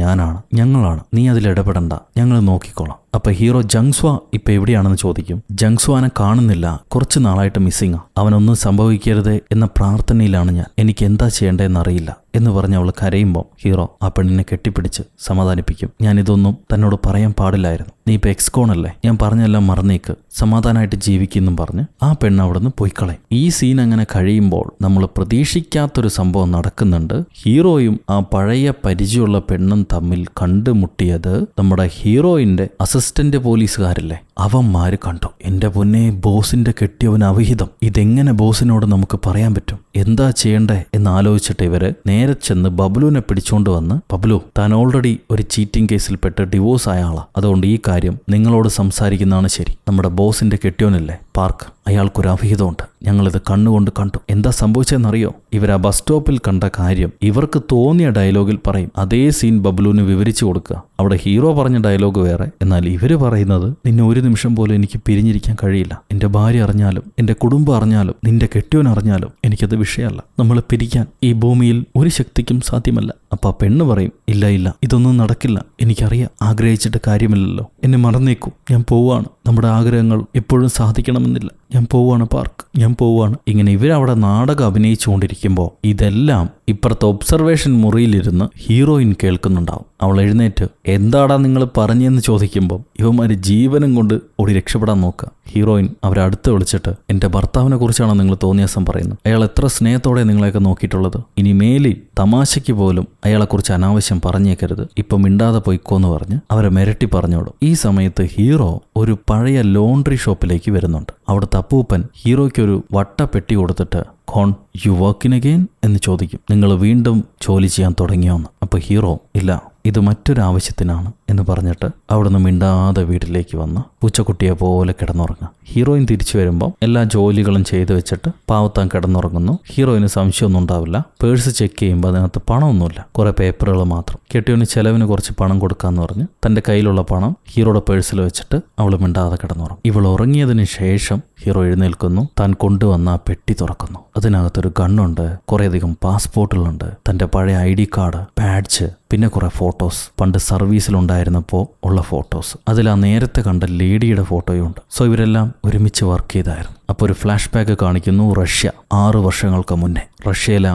ഞങ്ങളാണ്, നീ അതിൽ ഇടപെടണ്ട, ഞങ്ങൾ നോക്കിക്കോളാം. അപ്പൊ ഹീറോ ജങ്സ്വ ഇപ്പൊ എവിടെയാണെന്ന് ചോദിക്കും. ജങ്സ്വാനെ കാണുന്നില്ല, കുറച്ചു നാളായിട്ട് മിസ്സിംഗാ. അവനൊന്നും സംഭവിക്കരുത് എന്ന പ്രാർത്ഥനയിലാണ് ഞാൻ. എനിക്ക് എന്താ ചെയ്യേണ്ടതെന്നറിയില്ല എന്ന് പറഞ്ഞ് അവൾ കരയുമ്പോൾ ഹീറോ ആ പെണ്ണിനെ കെട്ടിപ്പിടിച്ച് സമാധാനിപ്പിക്കും. ഞാനിതൊന്നും തന്നോട് പറയാൻ പാടില്ലായിരുന്നു, നീ ഇപ്പൊ എക്സ്കോണല്ലേ, ഞാൻ പറഞ്ഞെല്ലാം മറന്നേക്ക്, സമാധാനമായിട്ട് ജീവിക്കുന്നും പറഞ്ഞ് ആ പെണ്ണ് അവിടെ നിന്ന് പോയിക്കളയും. ഈ സീൻ അങ്ങനെ കഴിയുമ്പോൾ നമ്മൾ പ്രതീക്ഷിക്കാത്തൊരു സംഭവം നടക്കുന്നുണ്ട്. ഹീറോയും ആ പഴയ പരിചയമുള്ള പെണ്ണും തമ്മിൽ കണ്ടുമുട്ടിയത് നമ്മുടെ ഹീറോയിന്റെ അസിസ്റ്റന്റ് പോലീസുകാരില്ലേ, അവന്മാര് കണ്ടു. എന്റെ പൊന്നെ, ബോസിന്റെ കെട്ടിയവൻ അവിഹിതം, ഇതെങ്ങനെ ബോസിനോട് നമുക്ക് പറയാൻ പറ്റും, എന്താ ചെയ്യണ്ടേ എന്ന് ആലോചിച്ചിട്ട് ഇവര് നേരെ ചെന്ന് ബബ്ലുവിനെ പിടിച്ചോണ്ട് വന്ന്, ബബ്ലു, താൻ ഓൾറെഡി ഒരു ചീറ്റിംഗ് കേസിൽപ്പെട്ട് ഡിവോഴ്സ് ആയ ആളാ, അതുകൊണ്ട് ഈ കാര്യം നിങ്ങളോട് സംസാരിക്കുന്നതാണ് ശരി. നമ്മുടെ ബോസിന്റെ കെട്ടിയോനല്ലേ പാർക്ക്, അയാൾക്കൊരു അവിഹിതമുണ്ട്, ഞങ്ങളിത് കണ്ണുകൊണ്ട് കണ്ടു. എന്താ സംഭവിച്ചതെന്നറിയോ? ഇവർ ആ ബസ് സ്റ്റോപ്പിൽ കണ്ട കാര്യം ഇവർക്ക് തോന്നിയ ഡയലോഗിൽ പറയും. അതേ സീൻ ബബ്ലുവിന് വിവരിച്ചു കൊടുക്കുക. അവിടെ ഹീറോ പറഞ്ഞ ഡയലോഗ് വേറെ, എന്നാൽ ഇവര് പറയുന്നത്, നിന്നെ ഒരു നിമിഷം പോലും എനിക്ക് പിരിഞ്ഞിരിക്കാൻ കഴിയില്ല, എന്റെ ഭാര്യ അറിഞ്ഞാലും എന്റെ കുടുംബം അറിഞ്ഞാലും നിന്റെ കെട്ടിയോൻ അറിഞ്ഞാലും എനിക്കത് വിഷയമല്ല, നമ്മളെ പിരിക്കാൻ ഈ ഭൂമിയിൽ ഒരു ശക്തിക്കും സാധ്യമല്ല. അപ്പൊ ആ പെണ്ണ് പറയും, ഇല്ല ഇല്ല, ഇതൊന്നും നടക്കില്ല, എനിക്കറിയാം, ആഗ്രഹിച്ചിട്ട് കാര്യമില്ലല്ലോ, എന്നെ മറന്നേക്കൂ, ഞാൻ പോവാണ്, നമ്മുടെ ആഗ്രഹങ്ങൾ എപ്പോഴും സാധിക്കണമെന്നില്ല, ഞാൻ പോവാണ് പാർക്ക്, ഞാൻ പോവാണ്. ഇങ്ങനെ ഇവരവിടെ നാടകം അഭിനയിച്ചുകൊണ്ടിരിക്കുമ്പോൾ ഇതെല്ലാം ഇപ്പുറത്തെ ഒബ്സർവേഷൻ മുറിയിലിരുന്ന് ഹീറോയിൻ കേൾക്കുന്നുണ്ടാവും. അവൾ എഴുന്നേറ്റ് എന്താടാ നിങ്ങൾ പറഞ്ഞെന്ന് ചോദിക്കുമ്പോൾ ഇവന്മാര് ജീവനും കൊണ്ട് ഓടി രക്ഷപ്പെടാൻ നോക്കുക. ഹീറോയിൻ അവരെ അടുത്ത് വിളിച്ചിട്ട്, എന്റെ ഭർത്താവിനെ കുറിച്ചാണോ നിങ്ങൾ തോന്നിയാസം പറയുന്നത്, അയാൾ എത്ര സ്നേഹത്തോടെ നിങ്ങളെയൊക്കെ നോക്കിയിട്ടുള്ളത്, ഇനി മേലിൽ തമാശയ്ക്ക് പോലും അയാളെക്കുറിച്ച് അനാവശ്യം പറഞ്ഞേക്കരുത്, ഇപ്പം മിണ്ടാതെ പോയിക്കോന്ന് പറഞ്ഞ് അവരെ മിരട്ടി പറഞ്ഞോടും. ഈ സമയത്ത് ഹീറോ ഒരു പഴയ ലോണ്ടറി ഷോപ്പിലേക്ക് വരുന്നുണ്ട്. അവിടുത്തെ അപ്പൂപ്പൻ ഹീറോയ്ക്ക് ഒരു വട്ട പെട്ടി കൊടുത്തിട്ട്, കോൺ യു വർക്കിൻ അഗെയിൻ എന്ന് ചോദിക്കും, നിങ്ങൾ വീണ്ടും ജോലി ചെയ്യാൻ തുടങ്ങിയോന്ന്. അപ്പൊ ഹീറോ, ഇല്ല, ഇത് മറ്റൊരു ആവശ്യത്തിനാണ് എന്ന് പറഞ്ഞിട്ട് അവിടുന്ന് മിണ്ടാതെ വീട്ടിലേക്ക് വന്ന് പൂച്ചക്കുട്ടിയെ പോലെ കിടന്നുറങ്ങുക. ഹീറോയിൻ തിരിച്ചു വരുമ്പോൾ എല്ലാ ജോലികളും ചെയ്തു വെച്ചിട്ട് പാവത്താൻ കിടന്നുറങ്ങുന്നു. ഹീറോയിന് സംശയമൊന്നും ഉണ്ടാവില്ല. പേഴ്സ് ചെക്ക് ചെയ്യുമ്പോൾ അതിനകത്ത് പണമൊന്നുമില്ല, കുറെ പേപ്പറുകൾ മാത്രം. കെട്ടിയോന് ചെലവിന് കുറച്ച് പണം കൊടുക്കാന്ന് പറഞ്ഞ് തന്റെ കയ്യിലുള്ള പണം ഹീറോയുടെ പേഴ്സിൽ വെച്ചിട്ട് അവൾ മിണ്ടാതെ കിടന്നുറങ്ങും. ഇവൾ ഉറങ്ങിയതിന് ശേഷം ഹീറോ എഴുന്നേൽക്കുന്നു. താൻ കൊണ്ടുവന്ന ആ പെട്ടി തുറക്കുന്നു. അതിനകത്തൊരു ഗണ്ണുണ്ട്, കുറേയധികം പാസ്പോർട്ടുകളുണ്ട്, തന്റെ പഴയ ID കാർഡ്, ബാഡ്ജ്, പിന്നെ കുറെ ഫോട്ടോസ്, പണ്ട് സർവീസിലുണ്ടായിരുന്നപ്പോൾ ഉള്ള ഫോട്ടോസ്. അതിൽ ആ നേരത്തെ കണ്ട ലേഡിയുടെ ഫോട്ടോയും ഉണ്ട്. സോ ഇവരെല്ലാം ഒരുമിച്ച് വർക്ക് ചെയ്തായിരുന്നു. അപ്പോൾ ഒരു ഫ്ലാഷ് ബാക്ക് കാണിക്കുന്നു. റഷ്യ 6 വർഷങ്ങൾക്ക് മുന്നേ റഷ്യയിലെ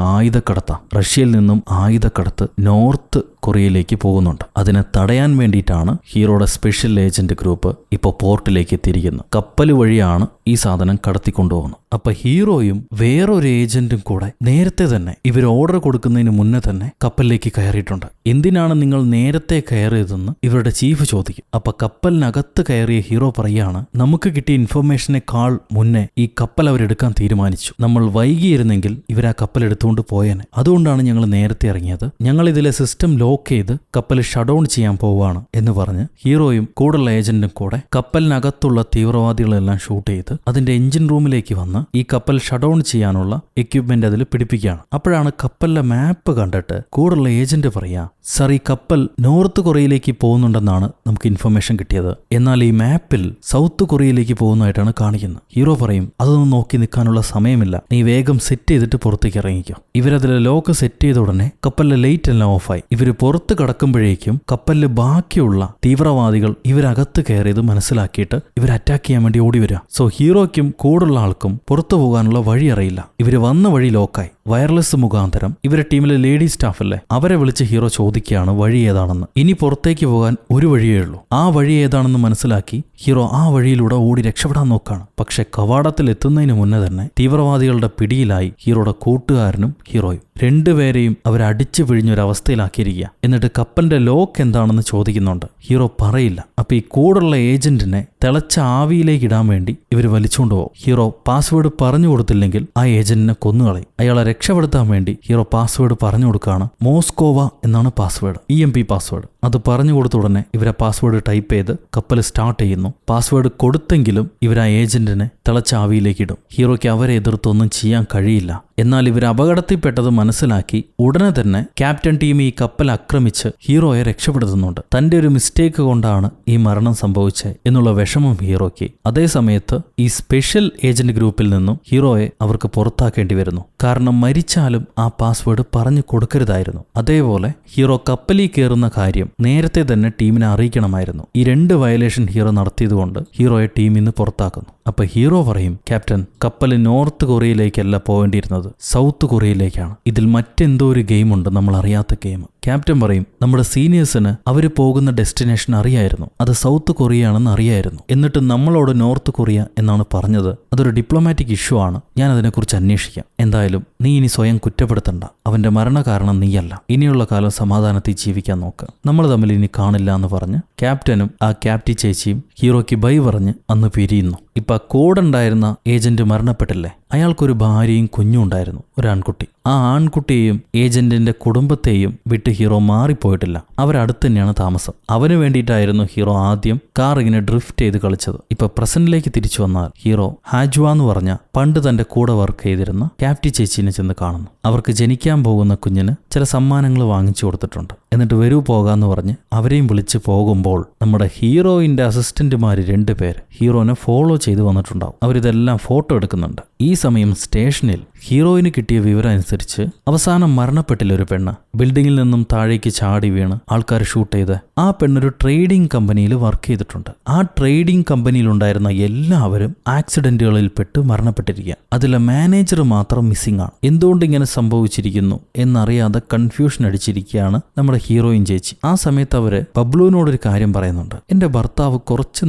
റഷ്യയിൽ നിന്നും ആയുധക്കടത്ത് നോർത്ത് കൊറിയയിലേക്ക് പോകുന്നുണ്ട്. അതിനെ തടയാൻ വേണ്ടിയിട്ടാണ് ഹീറോയുടെ സ്പെഷ്യൽ ഏജന്റ് ഗ്രൂപ്പ് ഇപ്പോൾ പോർട്ടിലേക്ക് എത്തിയിരിക്കുന്നത്. കപ്പൽ വഴിയാണ് ഈ സാധനം കടത്തിക്കൊണ്ടുപോകുന്നത്. അപ്പൊ ഹീറോയും വേറൊരു ഏജന്റും കൂടെ നേരത്തെ തന്നെ ഇവർ ഓർഡർ കൊടുക്കുന്നതിന് മുന്നേ തന്നെ കപ്പലിലേക്ക് കയറിയിട്ടുണ്ട്. എന്തിനാണ് നിങ്ങൾ നേരത്തെ കയറിയതെന്ന് ഇവരുടെ ചീഫ് ചോദിക്കും. അപ്പൊ കപ്പലിനകത്ത് കയറിയ ഹീറോ പറയാണ്, നമുക്ക് കിട്ടിയ ഇൻഫർമേഷനേക്കാൾ മുന്നേ ഈ കപ്പൽ അവരെടുക്കാൻ തീരുമാനിച്ചു. നമ്മൾ വൈകിയിരുന്നെങ്കിൽ ഇവർ ആ കപ്പൽ എടുത്തുകൊണ്ട് പോയേനെ. അതുകൊണ്ടാണ് ഞങ്ങൾ നേരത്തെ ഇറങ്ങിയത്. ഞങ്ങൾ ഇതിലെ സിസ്റ്റം ലോക്ക് ചെയ്ത് കപ്പൽ ഷട്ട് ഡൗൺ ചെയ്യാൻ പോവാണ് എന്ന് പറഞ്ഞ് ഹീറോയും കൂടുള്ള ഏജന്റും കൂടെ കപ്പലിനകത്തുള്ള തീവ്രവാദികളെല്ലാം ഷൂട്ട് ചെയ്ത് അതിന്റെ എഞ്ചിൻ റൂമിലേക്ക് വന്ന് ഈ കപ്പൽ ഷട്ട് ഡൗൺ ചെയ്യാനുള്ള എക്യുപ്മെന്റ് അതിൽ പിടിപ്പിക്കുകയാണ്. അപ്പോഴാണ് കപ്പലിലെ മാപ്പ് കണ്ടിട്ട് കൂടുള്ള ഏജന്റ് പറയാ, സർ, ഈ കപ്പൽ നോർത്ത് കൊറിയയിലേക്ക് പോകുന്നുണ്ടെന്നാണ് നമുക്ക് ഇൻഫർമേഷൻ കിട്ടിയത്. എന്നാൽ ഈ മാപ്പിൽ സൗത്ത് കൊറിയയിലേക്ക് പോകുന്നതായിട്ടാണ് കാണിക്കുന്നത്. ഹീറോ പറയും, അതൊന്നും നോക്കി നിൽക്കാനുള്ള സമയമില്ല, നീ വേഗം സെറ്റ് ചെയ്തിട്ട് പുറത്തേക്ക് ഇറങ്ങിക്കോ. ഇവരതിലെ ലോക്ക് സെറ്റ് ചെയ്ത ഉടനെ കപ്പലിലെ ലൈറ്റ് എല്ലാം ഓഫായി. ഇവര് പുറത്ത് കടക്കുമ്പോഴേക്കും കപ്പലിൽ ബാക്കിയുള്ള തീവ്രവാദികൾ ഇവരകത്ത് കയറിയത് മനസ്സിലാക്കിയിട്ട് ഇവർ അറ്റാക്ക് ചെയ്യാൻ വേണ്ടി ഓടി വരിക. സോ ഹീറോയ്ക്കും കൂടുള്ള ആൾക്കും പുറത്തു പോകാനുള്ള വഴി അറിയില്ല. ഇവര് വന്ന വഴി ലോക്കായി. വയർലെസ് മുഖാന്തരം ഇവരെ ടീമിലെ ലേഡി സ്റ്റാഫ് അല്ലേ, അവരെ വിളിച്ച് ഹീറോ ചോദിക്കുകയാണ് വഴി ഏതാണെന്ന്. ഇനി പുറത്തേക്ക് പോകാൻ ഒരു വഴിയേ ഉള്ളൂ. ആ വഴി ഏതാണെന്ന് മനസ്സിലാക്കി ഹീറോ ആ വഴിയിലൂടെ ഓടി രക്ഷപ്പെടാൻ നോക്കാണ്. പക്ഷെ കവാടത്തിൽ എത്തുന്നതിന് മുന്നേ തന്നെ തീവ്രവാദികളുടെ പിടിയിലായി ഹീറോയുടെ കൂട്ടുകാരനും ഹീറോയും. രണ്ടുപേരെയും അവരടിച്ചു പിഴിഞ്ഞൊരവസ്ഥയിലാക്കിയിരിക്കുക. എന്നിട്ട് കപ്പലിന്റെ ലോക്ക് എന്താണെന്ന് ചോദിക്കുന്നുണ്ട്. ഹീറോ പറയില്ല. അപ്പൊ ഈ കൂടുള്ള ഏജന്റിനെ തിളച്ച ആവിയിലേക്ക് ഇടാൻ വേണ്ടി ഇവർ വലിച്ചുകൊണ്ട് പോകും. ഹീറോ പാസ്വേഡ് പറഞ്ഞു കൊടുത്തില്ലെങ്കിൽ ആ ഏജന്റിനെ കൊന്നുകളയും. അയാളെ രക്ഷപ്പെടുത്താൻ വേണ്ടി ഹീറോ പാസ്വേഡ് പറഞ്ഞു കൊടുക്കുകയാണ്. മോസ്കോവ എന്നാണ് പാസ്വേഡ്, EMP പാസ്വേഡ്. അത് പറഞ്ഞു കൊടുത്ത ഉടനെ ഇവരെ പാസ്വേഡ് ടൈപ്പ് ചെയ്ത് കപ്പൽ സ്റ്റാർട്ട് ചെയ്യുന്നു. പാസ്വേഡ് കൊടുത്തെങ്കിലും ഇവർ ആ ഏജന്റിനെ തിളച്ച ആവിയിലേക്ക് ഇടും. ഹീറോയ്ക്ക് അവരെ എതിർത്തൊന്നും ചെയ്യാൻ കഴിയില്ല. എന്നാൽ ഇവർ അപകടത്തിൽപ്പെട്ടത് മനസ്സിലാക്കി ഉടനെ തന്നെ ക്യാപ്റ്റൻ ടീം ഈ കപ്പൽ ആക്രമിച്ച് ഹീറോയെ രക്ഷപ്പെടുത്തുന്നുണ്ട്. തന്റെ ഒരു മിസ്റ്റേക്ക് കൊണ്ടാണ് ഈ മരണം സംഭവിച്ചത് എന്നുള്ള വിഷമം ഹീറോയ്ക്ക്. അതേ സമയത്ത് ഈ സ്പെഷ്യൽ ഏജന്റ് ഗ്രൂപ്പിൽ നിന്നും ഹീറോയെ അവർക്ക് പുറത്താക്കേണ്ടി വരുന്നു. കാരണം മരിച്ചാലും ആ പാസ്വേഡ് പറഞ്ഞു കൊടുക്കരുതായിരുന്നു. അതേപോലെ ഹീറോ കപ്പലിൽ കയറുന്ന കാര്യം നേരത്തെ തന്നെ ടീമിനെ അറിയിക്കണമായിരുന്നു. ഈ 2 വയലേഷൻ ഹീറോ നടത്തിയതുകൊണ്ട് ഹീറോയെ ടീമിൽ നിന്ന് പുറത്താക്കുന്നു. അപ്പൊ ഹീറോ പറയും, ക്യാപ്റ്റൻ, കപ്പൽ നോർത്ത് കൊറിയയിലേക്കല്ല പോകേണ്ടിയിരുന്നത്, സൗത്ത് കൊറിയയിലേക്കാണ്. ഇതിൽ മറ്റെന്തോ ഒരു ഗെയിമുണ്ട്, നമ്മൾ അറിയാത്ത ഗെയിം. ക്യാപ്റ്റൻ പറയും, നമ്മുടെ സീനിയേഴ്സിന് അവർ പോകുന്ന ഡെസ്റ്റിനേഷൻ അറിയായിരുന്നു, അത് സൗത്ത് കൊറിയ ആണെന്ന് അറിയായിരുന്നു. എന്നിട്ട് നമ്മളോട് നോർത്ത് കൊറിയ എന്നാണ് പറഞ്ഞത്. അതൊരു ഡിപ്ലോമാറ്റിക് ഇഷ്യൂ ആണ്, ഞാൻ അതിനെക്കുറിച്ച് അന്വേഷിക്കാം. എന്തായാലും നീ ഇനി സ്വയം കുറ്റപ്പെടുത്തണ്ട, അവന്റെ മരണകാരണം നീയല്ല. ഇനിയുള്ള കാലം സമാധാനത്തിൽ ജീവിക്കാൻ നോക്ക്, നമ്മൾ തമ്മിൽ ഇനി കാണില്ല എന്ന് പറഞ്ഞ് ക്യാപ്റ്റനും ആ ക്യാപ്റ്റി ചേച്ചിയും ഹീറോയ്ക്ക് ബൈ പറഞ്ഞ് അന്ന് പിരിയുന്നു. ഇപ്പൊ കൂടെ ഉണ്ടായിരുന്ന ഏജന്റ് മരണപ്പെട്ടില്ലേ, അയാൾക്കൊരു ഭാര്യയും കുഞ്ഞും ഉണ്ടായിരുന്നു, ഒരു ആൺകുട്ടി. ആ ആൺകുട്ടിയെയും ഏജന്റിന്റെ കുടുംബത്തെയും വിട്ട് ഹീറോ മാറിപ്പോയിട്ടില്ല. അവരടുത്ത് തന്നെയാണ് താമസം. അവന് വേണ്ടിയിട്ടായിരുന്നു ഹീറോ ആദ്യം കാർ ഇങ്ങനെ ഡ്രിഫ്റ്റ് ചെയ്ത് കളിച്ചത്. ഇപ്പൊ പ്രസന്റിലേക്ക് തിരിച്ചു വന്നാൽ ഹീറോ ഹാജ്വ എന്ന് പറഞ്ഞ പണ്ട് തന്റെ കൂടെ വർക്ക് ചെയ്തിരുന്ന ക്യാപ്റ്റി ചേച്ചിനെ ചെന്ന് കാണുന്നു. അവർക്ക് ജനിക്കാൻ പോകുന്ന കുഞ്ഞിന് ചില സമ്മാനങ്ങൾ വാങ്ങിച്ചു കൊടുത്തിട്ടുണ്ട്. എന്നിട്ട് വരൂ പോകാന്ന് പറഞ്ഞ് അവരെയും വിളിച്ച് പോകുമ്പോൾ നമ്മുടെ ഹീറോയിന്റെ അസിസ്റ്റന്റുമാര് 2 പേര് ഹീറോനെ ഫോളോ ചെയ്ത് വന്നിട്ടുണ്ടാവും. അവരിതെല്ലാം ഫോട്ടോ എടുക്കുന്നുണ്ട്. ഈ സമയം സ്റ്റേഷനിൽ ഹീറോയിന് കിട്ടിയ വിവരം അനുസരിച്ച് അവസാനം മരണപ്പെട്ടില്ല ഒരു പെണ്ണ്, ബിൽഡിങ്ങിൽ നിന്നും താഴേക്ക് ചാടി വീണ് ആൾക്കാർ ഷൂട്ട് ചെയ്ത്. ആ പെണ്ണൊരു ട്രേഡിംഗ് കമ്പനിയിൽ വർക്ക് ചെയ്തിട്ടുണ്ട്. ആ ട്രേഡിംഗ് കമ്പനിയിലുണ്ടായിരുന്ന എല്ലാവരും ആക്സിഡന്റുകളിൽ പെട്ട് മരണപ്പെട്ടിരിക്കുക. അതിലെ മാനേജർ മാത്രം മിസ്സിംഗ് ആണ്. എന്തുകൊണ്ട് ഇങ്ങനെ സംഭവിച്ചിരിക്കുന്നു എന്നറിയാതെ കൺഫ്യൂഷൻ അടിച്ചിരിക്കുകയാണ് നമ്മുടെ ഹീറോയിൻ ചേച്ചി. ആ സമയത്ത് അവര് ബബ്ലുവിനോടൊരു കാര്യം പറയുന്നുണ്ട്. എന്റെ ഭർത്താവ് കുറച്ചു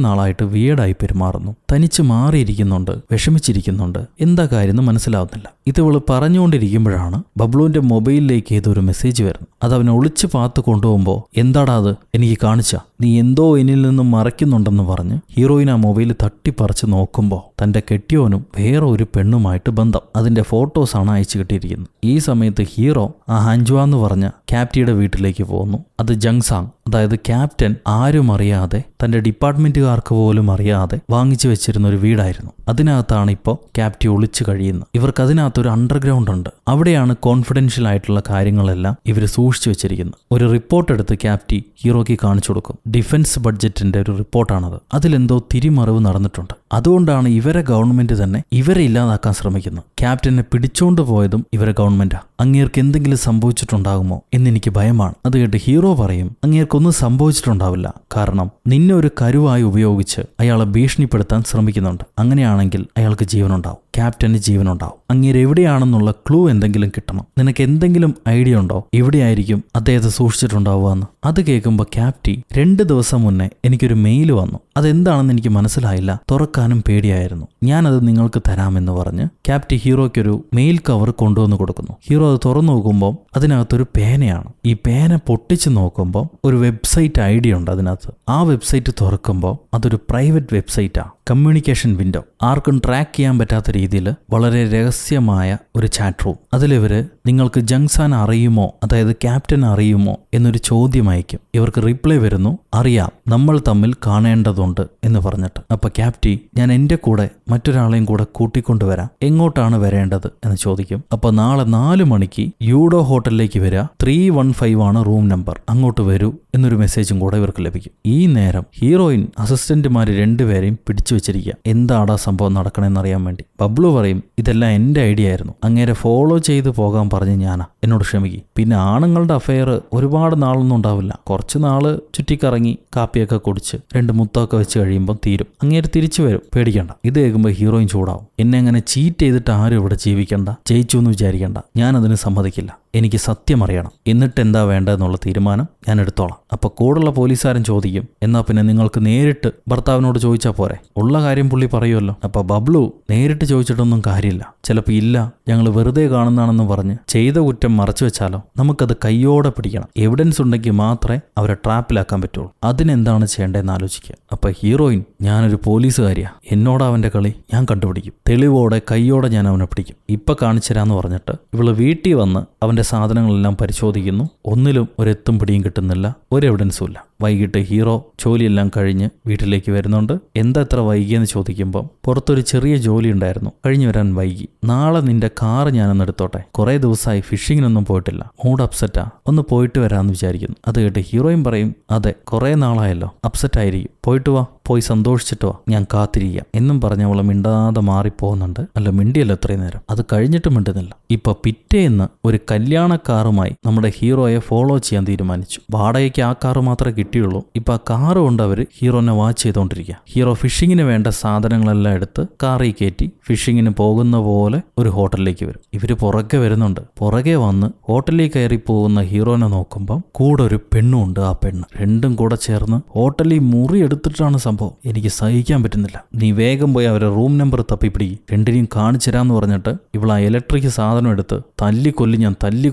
നാളായിട്ട് വിയേഡായി പെരുമാറുന്നു, തനിച്ച് മാറിയിരിക്കുന്നുണ്ട്, വിഷമിച്ചിരിക്കുന്നുണ്ട്, എന്താ കാര്യം മനസ്സിലാവുന്നില്ല. ഇത് ഇവള് പറഞ്ഞുകൊണ്ടിരിക്കുമ്പോഴാണ് ബബ്ലുവിന്റെ മൊബൈലിലേക്ക് ഏതൊരു മെസ്സേജ് വരുന്നു. അത് അവനെ ഒളിച്ചു പാത്ത് കൊണ്ടുപോകുമ്പോൾ, എന്താടാ അത്, എനിക്ക് കാണിച്ച, നീ എന്തോ എന്നിൽ നിന്നും മറയ്ക്കുന്നുണ്ടെന്ന് പറഞ്ഞ് ഹീറോയിൻ ആ മൊബൈൽ തട്ടിപ്പറിച്ച് നോക്കുമ്പോൾ തന്റെ കെട്ടിയോനും വേറെ ഒരു പെണ്ണുമായിട്ട് ബന്ധം. അതിന്റെ ഫോട്ടോസാണ് അയച്ചു കിട്ടിയിരിക്കുന്നത്. ഈ സമയത്ത് ഹീറോ ആ ഹാഞ്ച്വ എന്ന് പറഞ്ഞ ക്യാപ്റ്റിയുടെ വീട്ടിലേക്ക് പോകുന്നു. അത് ജങ്സാങ്, അതായത് ക്യാപ്റ്റൻ ആരും അറിയാതെ, തന്റെ ഡിപ്പാർട്ട്മെന്റുകാർക്ക് പോലും അറിയാതെ വാങ്ങിച്ചു വെച്ചിരുന്ന ഒരു വീടായിരുന്നു. അതിനകത്താണ് ഇപ്പോൾ ക്യാപ്റ്റി ഒളിച്ചു കഴിയുന്നത്. ഇവർക്ക് അതിനകത്തൊരു അണ്ടർഗ്രൗണ്ട് ഉണ്ട്. അവിടെയാണ് കോൺഫിഡൻഷ്യൽ ആയിട്ടുള്ള കാര്യങ്ങളെല്ലാം ഇവർ സൂക്ഷിച്ചു വെച്ചിരിക്കുന്നത്. ഒരു റിപ്പോർട്ട് എടുത്ത് ക്യാപ്റ്റി ഹീറോയ്ക്ക് കാണിച്ചു കൊടുക്കും. ഡിഫൻസ് ബഡ്ജറ്റിന്റെ ഒരു റിപ്പോർട്ടാണത്. അതിലെന്തോ തിരിമറിവ് നടന്നിട്ടുണ്ട്. അതുകൊണ്ടാണ് ഇവരെ ഗവൺമെന്റ് തന്നെ ഇവരെ ഇല്ലാതാക്കാൻ ശ്രമിക്കുന്നത്. ക്യാപ്റ്റനെ പിടിച്ചോണ്ട് പോയതും ഇവരെ ഗവൺമെന്റാ. അങ്ങേർക്ക് എന്തെങ്കിലും സംഭവിച്ചിട്ടുണ്ടാകുമോ എന്നെനിക്ക് ഭയമാണ്. അത് കേട്ട് ഹീറോ പറയും, അങ്ങേർക്കൊന്നും സംഭവിച്ചിട്ടുണ്ടാവില്ല, കാരണം നിന്നെ ഒരു കരുവായി ഉപയോഗിച്ച് അയാളെ ഭീഷണിപ്പെടുത്താൻ ശ്രമിക്കുന്നുണ്ട്. അങ്ങനെയാണെങ്കിൽ അയാൾക്ക് ജീവനുണ്ടാവും, ക്യാപ്റ്റന് ജീവനുണ്ടാവും. അങ്ങേര് എവിടെയാണെന്നുള്ള ക്ലൂ എന്തെങ്കിലും കിട്ടണം. നിനക്ക് എന്തെങ്കിലും ഐഡിയ ഉണ്ടോ എവിടെയായിരിക്കും അദ്ദേഹത്തെ സൂക്ഷിച്ചിട്ടുണ്ടാവുക എന്ന്? അത് കേൾക്കുമ്പോൾ ക്യാപ്റ്റി, 2 ദിവസം മുന്നേ എനിക്കൊരു മെയിൽ വന്നു, അതെന്താണെന്ന് എനിക്ക് മനസ്സിലായില്ല, തുറക്കാനും പേടിയായിരുന്നു, ഞാനത് നിങ്ങൾക്ക് തരാമെന്ന് പറഞ്ഞ് ക്യാപ്റ്റി ഹീറോയ്ക്കൊരു മെയിൽ കവർ കൊണ്ടുവന്ന് കൊടുക്കുന്നു. ഹീറോ അത് തുറന്നു നോക്കുമ്പോൾ അതിനകത്തൊരു പേനയാണ്. ഈ പേന പൊട്ടിച്ച് നോക്കുമ്പോൾ ഒരു വെബ്സൈറ്റ് ഐഡിയ ഉണ്ട് അതിനകത്ത്. ആ വെബ്സൈറ്റ് തുറക്കുമ്പോൾ അതൊരു പ്രൈവറ്റ് വെബ്സൈറ്റാണ്, കമ്മ്യൂണിക്കേഷൻ വിൻഡോ. ആർക്കും ട്രാക്ക് ചെയ്യാൻ പറ്റാത്ത രീതിയിൽ വളരെ രഹസ്യമായ ഒരു ചാറ്റ് റൂം. അതിലിവര് നിങ്ങൾക്ക് ജങ്സാൻ അറിയുമോ, അതായത് ക്യാപ്റ്റൻ അറിയുമോ എന്നൊരു ചോദ്യം അയക്കും. ഇവർക്ക് റിപ്ലൈ വരുന്നു, അറിയാം, നമ്മൾ തമ്മിൽ കാണേണ്ടതുണ്ട് എന്ന് പറഞ്ഞിട്ട്. അപ്പൊ ക്യാപ്റ്റി, ഞാൻ എന്റെ കൂടെ മറ്റൊരാളെയും കൂടെ കൂട്ടിക്കൊണ്ടുവരാം, എങ്ങോട്ടാണ് വരേണ്ടത് എന്ന് ചോദിക്കും. അപ്പൊ നാളെ 4 മണിക്ക് യൂഡോ ഹോട്ടലിലേക്ക് വരിക, 315 ആണ് റൂം നമ്പർ, അങ്ങോട്ട് വരൂ എന്നൊരു മെസ്സേജും കൂടെ ഇവർക്ക് ലഭിക്കും. ഈ നേരം ഹീറോയിൻ അസിസ്റ്റന്റുമാര് 2 പേരെയും പിടിച്ചു വെച്ചിരിക്കുക, എന്താടാ സംഭവം നടക്കണമെന്നറിയാൻ വേണ്ടി. ബബ്ലു പറയും, ഇതെല്ലാം എന്റെ ഐഡിയ ആയിരുന്നു, അങ്ങേരെ ഫോളോ ചെയ്ത് പോകാൻ പറഞ്ഞ് ഞാനാ, എന്നോട് ക്ഷമിക്കും. പിന്നെ ആണുങ്ങളുടെ അഫെയർ ഒരുപാട് നാളൊന്നും ഉണ്ടാവില്ല, കുറച്ച് നാള് ചുറ്റിക്കറങ്ങി കാപ്പിയൊക്കെ കുടിച്ച് 2 മുത്തൊക്കെ വെച്ച് കഴിയുമ്പോൾ തീരും, അങ്ങേര് തിരിച്ചു വരും, പേടിക്കണ്ട. ഇത് കേൾക്കുമ്പോൾ ഹീറോയിൻ ചൂടാവും. എന്നെ അങ്ങനെ ചീറ്റ് ചെയ്തിട്ട് ആരും ഇവിടെ ജീവിക്കണ്ട, ജയിച്ചു എന്ന് വിചാരിക്കണ്ട, ഞാനതിന് സമ്മതിക്കില്ല, എനിക്ക് സത്യം അറിയണം, എന്നിട്ട് എന്താ വേണ്ടതെന്നുള്ള തീരുമാനം ഞാൻ എടുത്തോളാം. അപ്പൊ കൂടുള്ള പോലീസുകാരൻ ചോദിക്കും, എന്നാ പിന്നെ നിങ്ങൾക്ക് നേരിട്ട് ഭർത്താവിനോട് ചോദിച്ചാൽ പോരെ, ഉള്ള കാര്യം പുള്ളി പറയുമല്ലോ. അപ്പൊ ബബ്ലു, നേരിട്ട് ചോദിച്ചിട്ടൊന്നും കാര്യമില്ല, ചിലപ്പോൾ ഇല്ല, ഞങ്ങൾ വെറുതെ കാണുന്നതാണെന്ന് പറഞ്ഞ് ചെയ്ത കുറ്റം മറച്ചു വെച്ചാലോ, നമുക്കത് കയ്യോടെ പിടിക്കണം, എവിഡൻസ് ഉണ്ടെങ്കിൽ മാത്രമേ അവരെ ട്രാപ്പിലാക്കാൻ പറ്റുള്ളൂ, അതിനെന്താണ് ചെയ്യേണ്ടതെന്ന് ആലോചിക്കുക. അപ്പൊ ഹീറോയിൻ, ഞാനൊരു പോലീസുകാരിയാ, എന്നോട് അവന്റെ കളി ഞാൻ കണ്ടുപിടിക്കും, തെളിവോടെ കയ്യോടെ ഞാൻ അവനെ പിടിക്കും, ഇപ്പൊ കാണിച്ചു തരാന്ന് പറഞ്ഞിട്ട് ഇവള് വീട്ടിൽ വന്ന് അവന്റെ സാധനങ്ങളെല്ലാം പരിശോധിക്കുന്നു. ഒന്നിലും ഒരെത്തും പിടിയും കിട്ടുന്നില്ല, ഒരു എവിഡൻസും ഇല്ല. വൈകിട്ട് ഹീറോ ജോലിയെല്ലാം കഴിഞ്ഞ് വീട്ടിലേക്ക് വരുന്നുണ്ട്. എന്താ എത്ര വൈകിയെന്ന് ചോദിക്കുമ്പം പുറത്തൊരു ചെറിയ ജോലി ഉണ്ടായിരുന്നു, കഴിഞ്ഞു വരാൻ വൈകി. നാളെ നിന്റെ കാറ് ഞാനൊന്ന് എടുത്തോട്ടെ, കുറെ ദിവസമായി ഫിഷിങ്ങിനൊന്നും പോയിട്ടില്ല, മൂഡ് അപ്സെറ്റാ, ഒന്ന് പോയിട്ട് വരാമെന്ന് വിചാരിക്കുന്നു. അത് കേട്ട് ഹീറോയും പറയും, അതെ കുറെ നാളായല്ലോ, അപ്സെറ്റ് ആയിരിക്കും, പോയിട്ട് വാ, പോയി സന്തോഷിച്ചിട്ട് വാ, ഞാൻ കാത്തിരിക്കാം എന്നും പറഞ്ഞ് അവളെ മിണ്ടാതെ മാറിപ്പോകുന്നുണ്ട്. അല്ല മിണ്ടിയല്ലോ ഇത്രയും നേരം, അത് കഴിഞ്ഞിട്ട് മിണ്ടുന്നില്ല. ഇപ്പൊ പിറ്റേന്ന് ഒരു കല്യാണ കാറുമായി നമ്മുടെ ഹീറോയെ ഫോളോ ചെയ്യാൻ തീരുമാനിച്ചു. വാടകയ്ക്ക് ആ കാറ് മാത്രമേ കിട്ടിയുള്ളൂ. ഇപ്പൊ ആ കാറ് കൊണ്ട് അവര് ഹീറോനെ വാച്ച് ചെയ്തോണ്ടിരിക്കുക. ഹീറോ ഫിഷിങ്ങിന് വേണ്ട സാധനങ്ങളെല്ലാം എടുത്ത് കാറിൽ കയറ്റി ഫിഷിങ്ങിന് പോകുന്ന പോലെ ഒരു ഹോട്ടലിലേക്ക് വരും. ഇവര് പുറകെ വരുന്നുണ്ട്. പുറകെ വന്ന് ഹോട്ടലിൽ കയറി പോകുന്ന ഹീറോനെ നോക്കുമ്പം കൂടെ ഒരു പെണ്ണുണ്ട്. ആ പെണ്ണ് രണ്ടും കൂടെ ചേർന്ന് ഹോട്ടലിൽ മുറി എടുത്തിട്ടാണ് സംഭവം. എനിക്ക് സഹിക്കാൻ പറ്റുന്നില്ല, നീ വേഗം പോയി അവരെ റൂം നമ്പർ തപ്പിപ്പിടി, രണ്ടിനെയും കാണിച്ചു തരാന്ന് പറഞ്ഞിട്ട് ഇവളാ ഇലക്ട്രിക് സാധനം എടുത്ത് തല്ലിക്കൊല്ലി ഞാൻ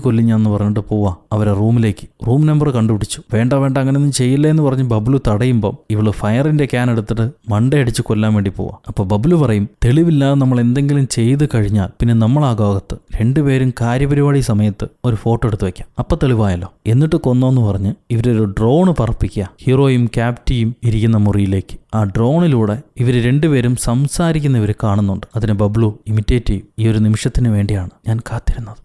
എന്ന് പറഞ്ഞിട്ട് പോവാ അവരെ റൂമിലേക്ക്. റൂം നമ്പർ കണ്ടുപിടിച്ചു. വേണ്ട അങ്ങനെയൊന്നും ചെയ്യില്ല എന്ന് പറഞ്ഞ് ബബ്ലു തടയുമ്പം ഇവള് ഫയറിന്റെ ക്യാൻ എടുത്തിട്ട് മണ്ടയടിച്ച് കൊല്ലാൻ വേണ്ടി പോവാ. അപ്പൊ ബബ്ലു പറയും, തെളിവില്ലാതെ നമ്മൾ എന്തെങ്കിലും ചെയ്ത് കഴിഞ്ഞാൽ പിന്നെ നമ്മളാകാകത്ത്, രണ്ടുപേരും കാര്യപരിപാടി സമയത്ത് ഒരു ഫോട്ടോ എടുത്ത് വെക്കാം, അപ്പൊ തെളിവായല്ലോ, എന്നിട്ട് കൊന്നോന്ന് പറഞ്ഞ് ഇവരൊരു ഡ്രോണ് പറപ്പിക്കുക ഹീറോയും ക്യാപ്റ്റിയും ഇരിക്കുന്ന മുറിയിലേക്ക്. ആ ഡ്രോണിലൂടെ ഇവര് രണ്ടുപേരും സംസാരിക്കുന്ന ഇവര് കാണുന്നുണ്ട്. അതിന് ബബ്ലു ഇമിറ്റേറ്റ് ചെയ്യും, ഈ ഒരു നിമിഷത്തിന് വേണ്ടിയാണ് ഞാൻ കാത്തിരുന്നത്,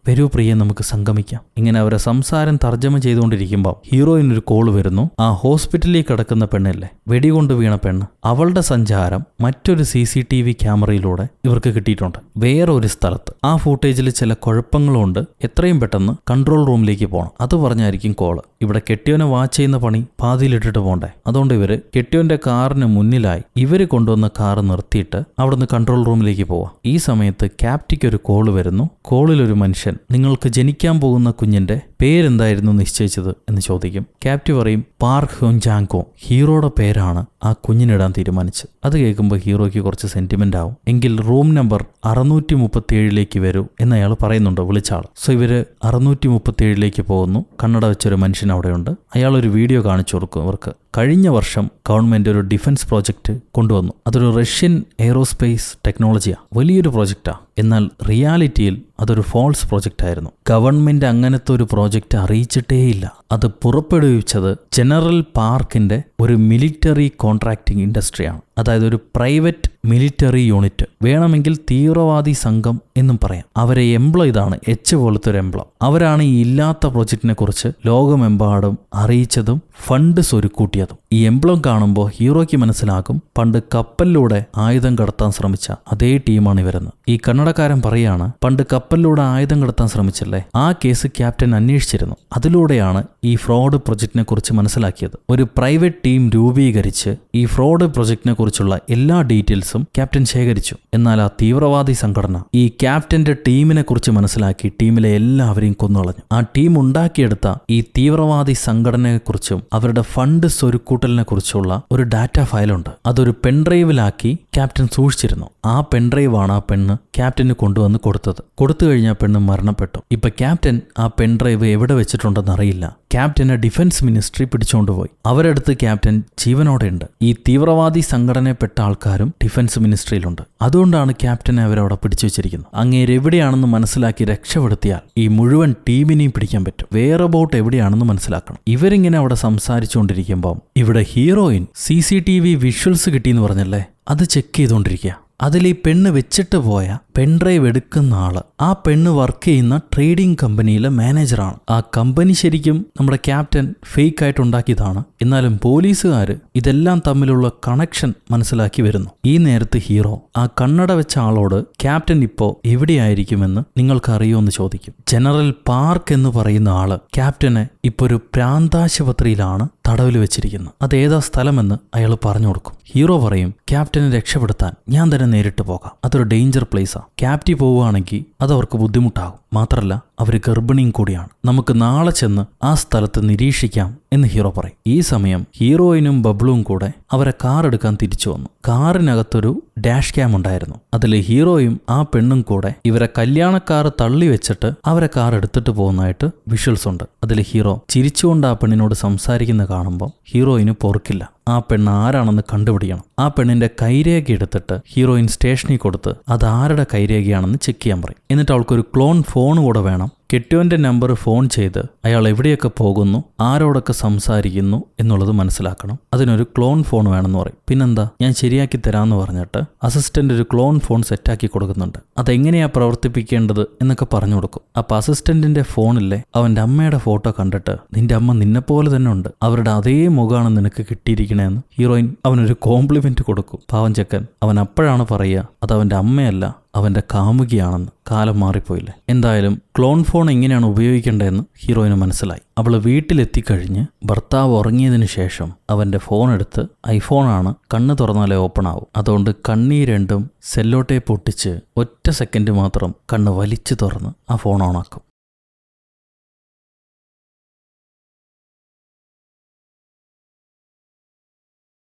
വരൂ പ്രിയെ, നമുക്ക് സംഗമിക്കാം. ഇങ്ങനെ അവരെ സംസാരം തർജ്ജമ ചെയ്തുകൊണ്ടിരിക്കുമ്പോൾ ഹീറോയിനൊരു കോള് വരുന്നു. ആ ഹോസ്പിറ്റലിൽ കിടക്കുന്ന പെണ്ണല്ലേ, വെടികൊണ്ട് വീണ പെണ്ണ്, അവളുടെ സഞ്ചാരം മറ്റൊരു CCTV ക്യാമറയിലൂടെ ഇവർക്ക് കിട്ടിയിട്ടുണ്ട് വേറെ ഒരു സ്ഥലത്ത്. ആ ഫൂട്ടേജിൽ ചില കുഴപ്പങ്ങളുണ്ട്, എത്രയും പെട്ടെന്ന് കൺട്രോൾ റൂമിലേക്ക് പോകണം, അത് പറഞ്ഞായിരിക്കും കോള്. ഇവിടെ കെട്ടിയോനെ വാച്ച് ചെയ്യുന്ന പണി പാതിയിലിട്ടിട്ട് പോണ്ടേ, അതുകൊണ്ട് ഇവര് കെട്ടിയോന്റെ കാറിന് മുന്നിലായി ഇവര് കൊണ്ടുവന്ന കാറ് നിർത്തിയിട്ട് അവിടുന്ന് കൺട്രോൾ റൂമിലേക്ക് പോവാം. ഈ സമയത്ത് ക്യാപ്റ്റിക്ക് ഒരു കോള് വരുന്നു. കോളിലൊരു മനുഷ്യൻ, നിങ്ങൾക്ക് ജനിക്കാൻ പോകുന്ന കുഞ്ഞിന്റെ പേരെന്തായിരുന്നു നിശ്ചയിച്ചത് എന്ന് ചോദിക്കും. ക്യാപ്റ്റി പറയും, പാർക്ക് ഹ്യോൻജാങ്കോ, ഹീറോയുടെ പേരാണ് ആ കുഞ്ഞിനിടാൻ തീരുമാനിച്ചത്. അത് കേൾക്കുമ്പോൾ ഹീറോയ്ക്ക് കുറച്ച് സെന്റിമെന്റ് ആവും. എങ്കിൽ റൂം നമ്പർ 637 വരൂ എന്ന് അയാൾ പറയുന്നുണ്ട്, വിളിച്ചാൾ. സോ ഇവര് 637 പോകുന്നു. കണ്ണട വെച്ചൊരു മനുഷ്യൻ അവിടെയുണ്ട്. അയാൾ ഒരു വീഡിയോ കാണിച്ചു കൊടുക്കും അവർക്ക്. കഴിഞ്ഞ വർഷം ഗവൺമെന്റ് ഒരു ഡിഫൻസ് പ്രോജക്റ്റ് കൊണ്ടുവന്നു. അതൊരു റഷ്യൻ എയ്റോസ്പേസ് ടെക്നോളജിയാണ്, വലിയൊരു പ്രോജക്റ്റാ. എന്നാൽ റിയാലിറ്റിയിൽ അതൊരു ഫോൾസ് പ്രോജക്റ്റ് ആയിരുന്നു. ഗവൺമെന്റ് അങ്ങനത്തെ ഒരു പ്രോജക്റ്റ് അറിയിച്ചിട്ടേയില്ല. അത് പുറപ്പെടുവിച്ചത് ജനറൽ പാർക്കിന്റെ ഒരു മിലിറ്ററി കോൺട്രാക്ടിംഗ് ഇൻഡസ്ട്രിയാണ്. അതായത് ഒരു പ്രൈവറ്റ് മിലിറ്ററി യൂണിറ്റ്, വേണമെങ്കിൽ തീവ്രവാദി സംഘം എന്നും പറയാം. അവരെ എംപ്ലോയ് ഇതാണ്, പോലത്തെ ഒരു എംപ്ലോയ്. അവരാണ് ഈ ഇല്ലാത്ത പ്രോജക്റ്റിനെ കുറിച്ച് ലോകമെമ്പാടും അറിയിച്ചതും ഫണ്ട് സ്വരുക്കൂട്ടിയതും. ഈ എംപ്ലോയ് കാണുമ്പോൾ ഹീറോയ്ക്ക് മനസ്സിലാകും, പണ്ട് കപ്പലിലൂടെ ആയുധം കടത്താൻ ശ്രമിച്ച അതേ ടീമാണ് ഇവരെന്ന്. ഈ കന്നഡക്കാരൻ പറയാണ്, പണ്ട് കപ്പലിലൂടെ ആയുധം കടത്താൻ ശ്രമിച്ചല്ലേ, ആ കേസ് ക്യാപ്റ്റൻ അന്വേഷിച്ചിരുന്നു. അതിലൂടെയാണ് ഈ ഫ്രോഡ് പ്രൊജക്റ്റിനെ കുറിച്ച് മനസ്സിലാക്കിയത്. ഒരു പ്രൈവറ്റ് ടീം രൂപീകരിച്ച് ഈ ഫ്രോഡ് പ്രൊജക്റ്റിനെ കുറിച്ചുള്ള എല്ലാ ഡീറ്റെയിൽസും ക്യാപ്റ്റൻ ശേഖരിച്ചു. എന്നാൽ ആ തീവ്രവാദി സംഘടന ഈ ക്യാപ്റ്റന്റെ ടീമിനെ കുറിച്ച് മനസ്സിലാക്കി ടീമിലെ എല്ലാവരെയും കൊന്നുകളഞ്ഞു. ആ ടീം ഉണ്ടാക്കിയെടുത്ത ഈ തീവ്രവാദി സംഘടനയെക്കുറിച്ചും അവരുടെ ഫണ്ട് സ്വരുക്കൂട്ടലിനെ കുറിച്ചുള്ള ഒരു ഡാറ്റ ഫയലുണ്ട്. അതൊരു പെൻഡ്രൈവിലാക്കി ക്യാപ്റ്റൻ സൂക്ഷിച്ചിരുന്നു. ആ പെൻഡ്രൈവാണ് ആ പെണ്ണ് ക്യാപ്റ്റന് കൊണ്ടുവന്ന് കൊടുത്തത്. കൊടുത്തു കഴിഞ്ഞ പെണ്ണ് മരണപ്പെട്ടു. ഇപ്പൊ ക്യാപ്റ്റൻ ആ പെൻഡ്രൈവ് എവിടെ വെച്ചിട്ടുണ്ടെന്ന് അറിയില്ല. ക്യാപ്റ്റനെ ഡിഫൻസ് മിനിസ്ട്രി പിടിച്ചുകൊണ്ടുപോയി. അവരടുത്ത് ക്യാപ്റ്റൻ ജീവനോടെ ഉണ്ട്. ഈ തീവ്രവാദി സംഘടനയിൽപ്പെട്ട ആൾക്കാരും ഡിഫൻസ് മിനിസ്ട്രിയിലുണ്ട്. അതുകൊണ്ടാണ് ക്യാപ്റ്റനെ അവരവിടെ പിടിച്ചു വെച്ചിരിക്കുന്നത്. അങ്ങേര് എവിടെയാണെന്ന് മനസ്സിലാക്കി രക്ഷപ്പെടുത്തിയാൽ ഈ മുഴുവൻ ടീമിനെയും പിടിക്കാൻ പറ്റും. വേറെ ബോട്ട് എവിടെയാണെന്ന് മനസ്സിലാക്കണം. ഇവരിങ്ങനെ അവിടെ സംസാരിച്ചുകൊണ്ടിരിക്കുമ്പോൾ ഇവിടെ ഹീറോയിൻ CCTV വിഷ്വൽസ് കിട്ടിയെന്ന് പറഞ്ഞല്ലേ, അത് ചെക്ക് ചെയ്തുകൊണ്ടിരിക്കുക. അതിൽ ഈ പെണ്ണ് വെച്ചിട്ട് പോയ പെൻഡ്രൈവ് എടുക്കുന്ന ആള് ആ പെണ്ണ് വർക്ക് ചെയ്യുന്ന ട്രേഡിംഗ് കമ്പനിയിലെ മാനേജറാണ്. ആ കമ്പനി ശരിക്കും നമ്മുടെ ക്യാപ്റ്റൻ ഫേക്ക് ആയിട്ട് ഉണ്ടാക്കിയതാണ്. എന്നാലും പോലീസുകാർ ഇതെല്ലാം തമ്മിലുള്ള കണക്ഷൻ മനസ്സിലാക്കി വരുന്നു. ഈ നേരത്ത് ഹീറോ ആ കണ്ണട വെച്ച ആളോട് ക്യാപ്റ്റൻ ഇപ്പോ എവിടെയായിരിക്കുമെന്ന് നിങ്ങൾക്ക് അറിയുമെന്ന് ചോദിക്കും. ജനറൽ പാർക്ക് എന്ന് പറയുന്ന ആള് ക്യാപ്റ്റനെ ഇപ്പൊ ഒരു പ്രാന്താശുപത്രിയിലാണ് തടവിൽ വെച്ചിരിക്കുന്നത്. അതേതാ സ്ഥലമെന്ന് അയാൾ പറഞ്ഞു കൊടുക്കും. ഹീറോ പറയും, ക്യാപ്റ്റനെ രക്ഷപ്പെടുത്താൻ ഞാൻ തന്നെ നേരിട്ട് പോകാം, അതൊരു ഡേഞ്ചർ പ്ലേസാ. ക്യാപ്റ്റി പോവുകയാണെങ്കിൽ അത് അവർക്ക് ബുദ്ധിമുട്ടാകും. മാത്രല്ല അവർ ഗർഭിണിയും കൂടിയാണ്. നമുക്ക് നാളെ ചെന്ന് ആ സ്ഥലത്ത് നിരീക്ഷിക്കാം എന്ന് ഹീറോ പറയും. ഈ സമയം ഹീറോയിനും ബബ്ലുവും കൂടെ അവരെ കാർ എടുക്കാൻ തിരിച്ചു വന്നു. കാറിനകത്തൊരു ഡാഷ് ക്യാം ഉണ്ടായിരുന്നു. അതിൽ ഹീറോയും ആ പെണ്ണും കൂടെ ഇവരെ കല്യാണക്കാർ തള്ളി വെച്ചിട്ട് അവരെ കാർ എടുത്തിട്ട് പോകുന്നതായിട്ട് വിഷ്വൽസ് ഉണ്ട്. അതിൽ ഹീറോ ചിരിച്ചുകൊണ്ട് ആ പെണ്ണിനോട് സംസാരിക്കുന്ന കാണുമ്പോൾ ഹീറോയിന് പൊറുക്കില്ല. ആ പെണ്ണ് ആരാണെന്ന് കണ്ടുപിടിക്കണം. ആ പെണ്ണിന്റെ കൈരേഖ എടുത്തിട്ട് ഹീറോയിൻ സ്റ്റേഷനിൽ കൊടുത്ത് അത് ആരുടെ കൈരേഖയാണെന്ന് ചെക്ക് ചെയ്യാൻ പറയും. എന്നിട്ട് അവൾക്കൊരു ക്ലോൺ ഫോൺ കൂടെ വേണം കെട്ടിയോന്റെ നമ്പർ ഫോൺ ചെയ്ത് അയാൾ എവിടെയൊക്കെ പോകുന്നു, ആരോടൊക്കെ സംസാരിക്കുന്നു എന്നുള്ളത് മനസ്സിലാക്കണം. അതിനൊരു ക്ലോൺ ഫോൺ വേണമെന്ന് പറയും. പിന്നെന്താ, ഞാൻ ശരിയാക്കി തരാമെന്ന് പറഞ്ഞിട്ട് അസിസ്റ്റന്റ് ഒരു ക്ലോൺ ഫോൺ സെറ്റാക്കി കൊടുക്കുന്നുണ്ട്. അതെങ്ങനെയാ പ്രവർത്തിപ്പിക്കേണ്ടത് എന്നൊക്കെ പറഞ്ഞു കൊടുക്കും. അപ്പൊ അസിസ്റ്റന്റിന്റെ ഫോണിലെ അവന്റെ അമ്മയുടെ ഫോട്ടോ കണ്ടിട്ട് നിന്റെ അമ്മ നിന്നെപ്പോലെ തന്നെ ഉണ്ട്, അവരുടെ അതേ മുഖമാണ് നിനക്ക് കിട്ടിയിരിക്കണേന്ന് ഹീറോയിൻ അവനൊരു കോംപ്ലിമെന്റ് കൊടുക്കും. പാവം ചെക്കൻ അവൻ അപ്പോഴാണ് പറയുക അത് അവന്റെ അമ്മയല്ല, അവന്റെ കാമുകിയാണെന്ന്. കാലം മാറിപ്പോയില്ലേ. എന്തായാലും ക്ലോൺ ഫോൺ എങ്ങനെയാണ് ഉപയോഗിക്കേണ്ടതെന്ന് ഹീറോയിന് മനസ്സിലായി. അവള് വീട്ടിലെത്തിക്കഴിഞ്ഞ് ഭർത്താവ് ഉറങ്ങിയതിനു ശേഷം അവന്റെ ഫോൺ എടുത്ത്, ഐഫോണാണ്, കണ്ണ് തുറന്നാലേ ഓപ്പൺ ആവും, അതുകൊണ്ട് കണ്ണീ രണ്ടും സെല്ലോ ടേപ്പ് ഒട്ടിച്ച് ഒറ്റ സെക്കൻഡ് മാത്രം കണ്ണ് വലിച്ചു തുറന്ന് ആ ഫോൺ ഓണാക്കും.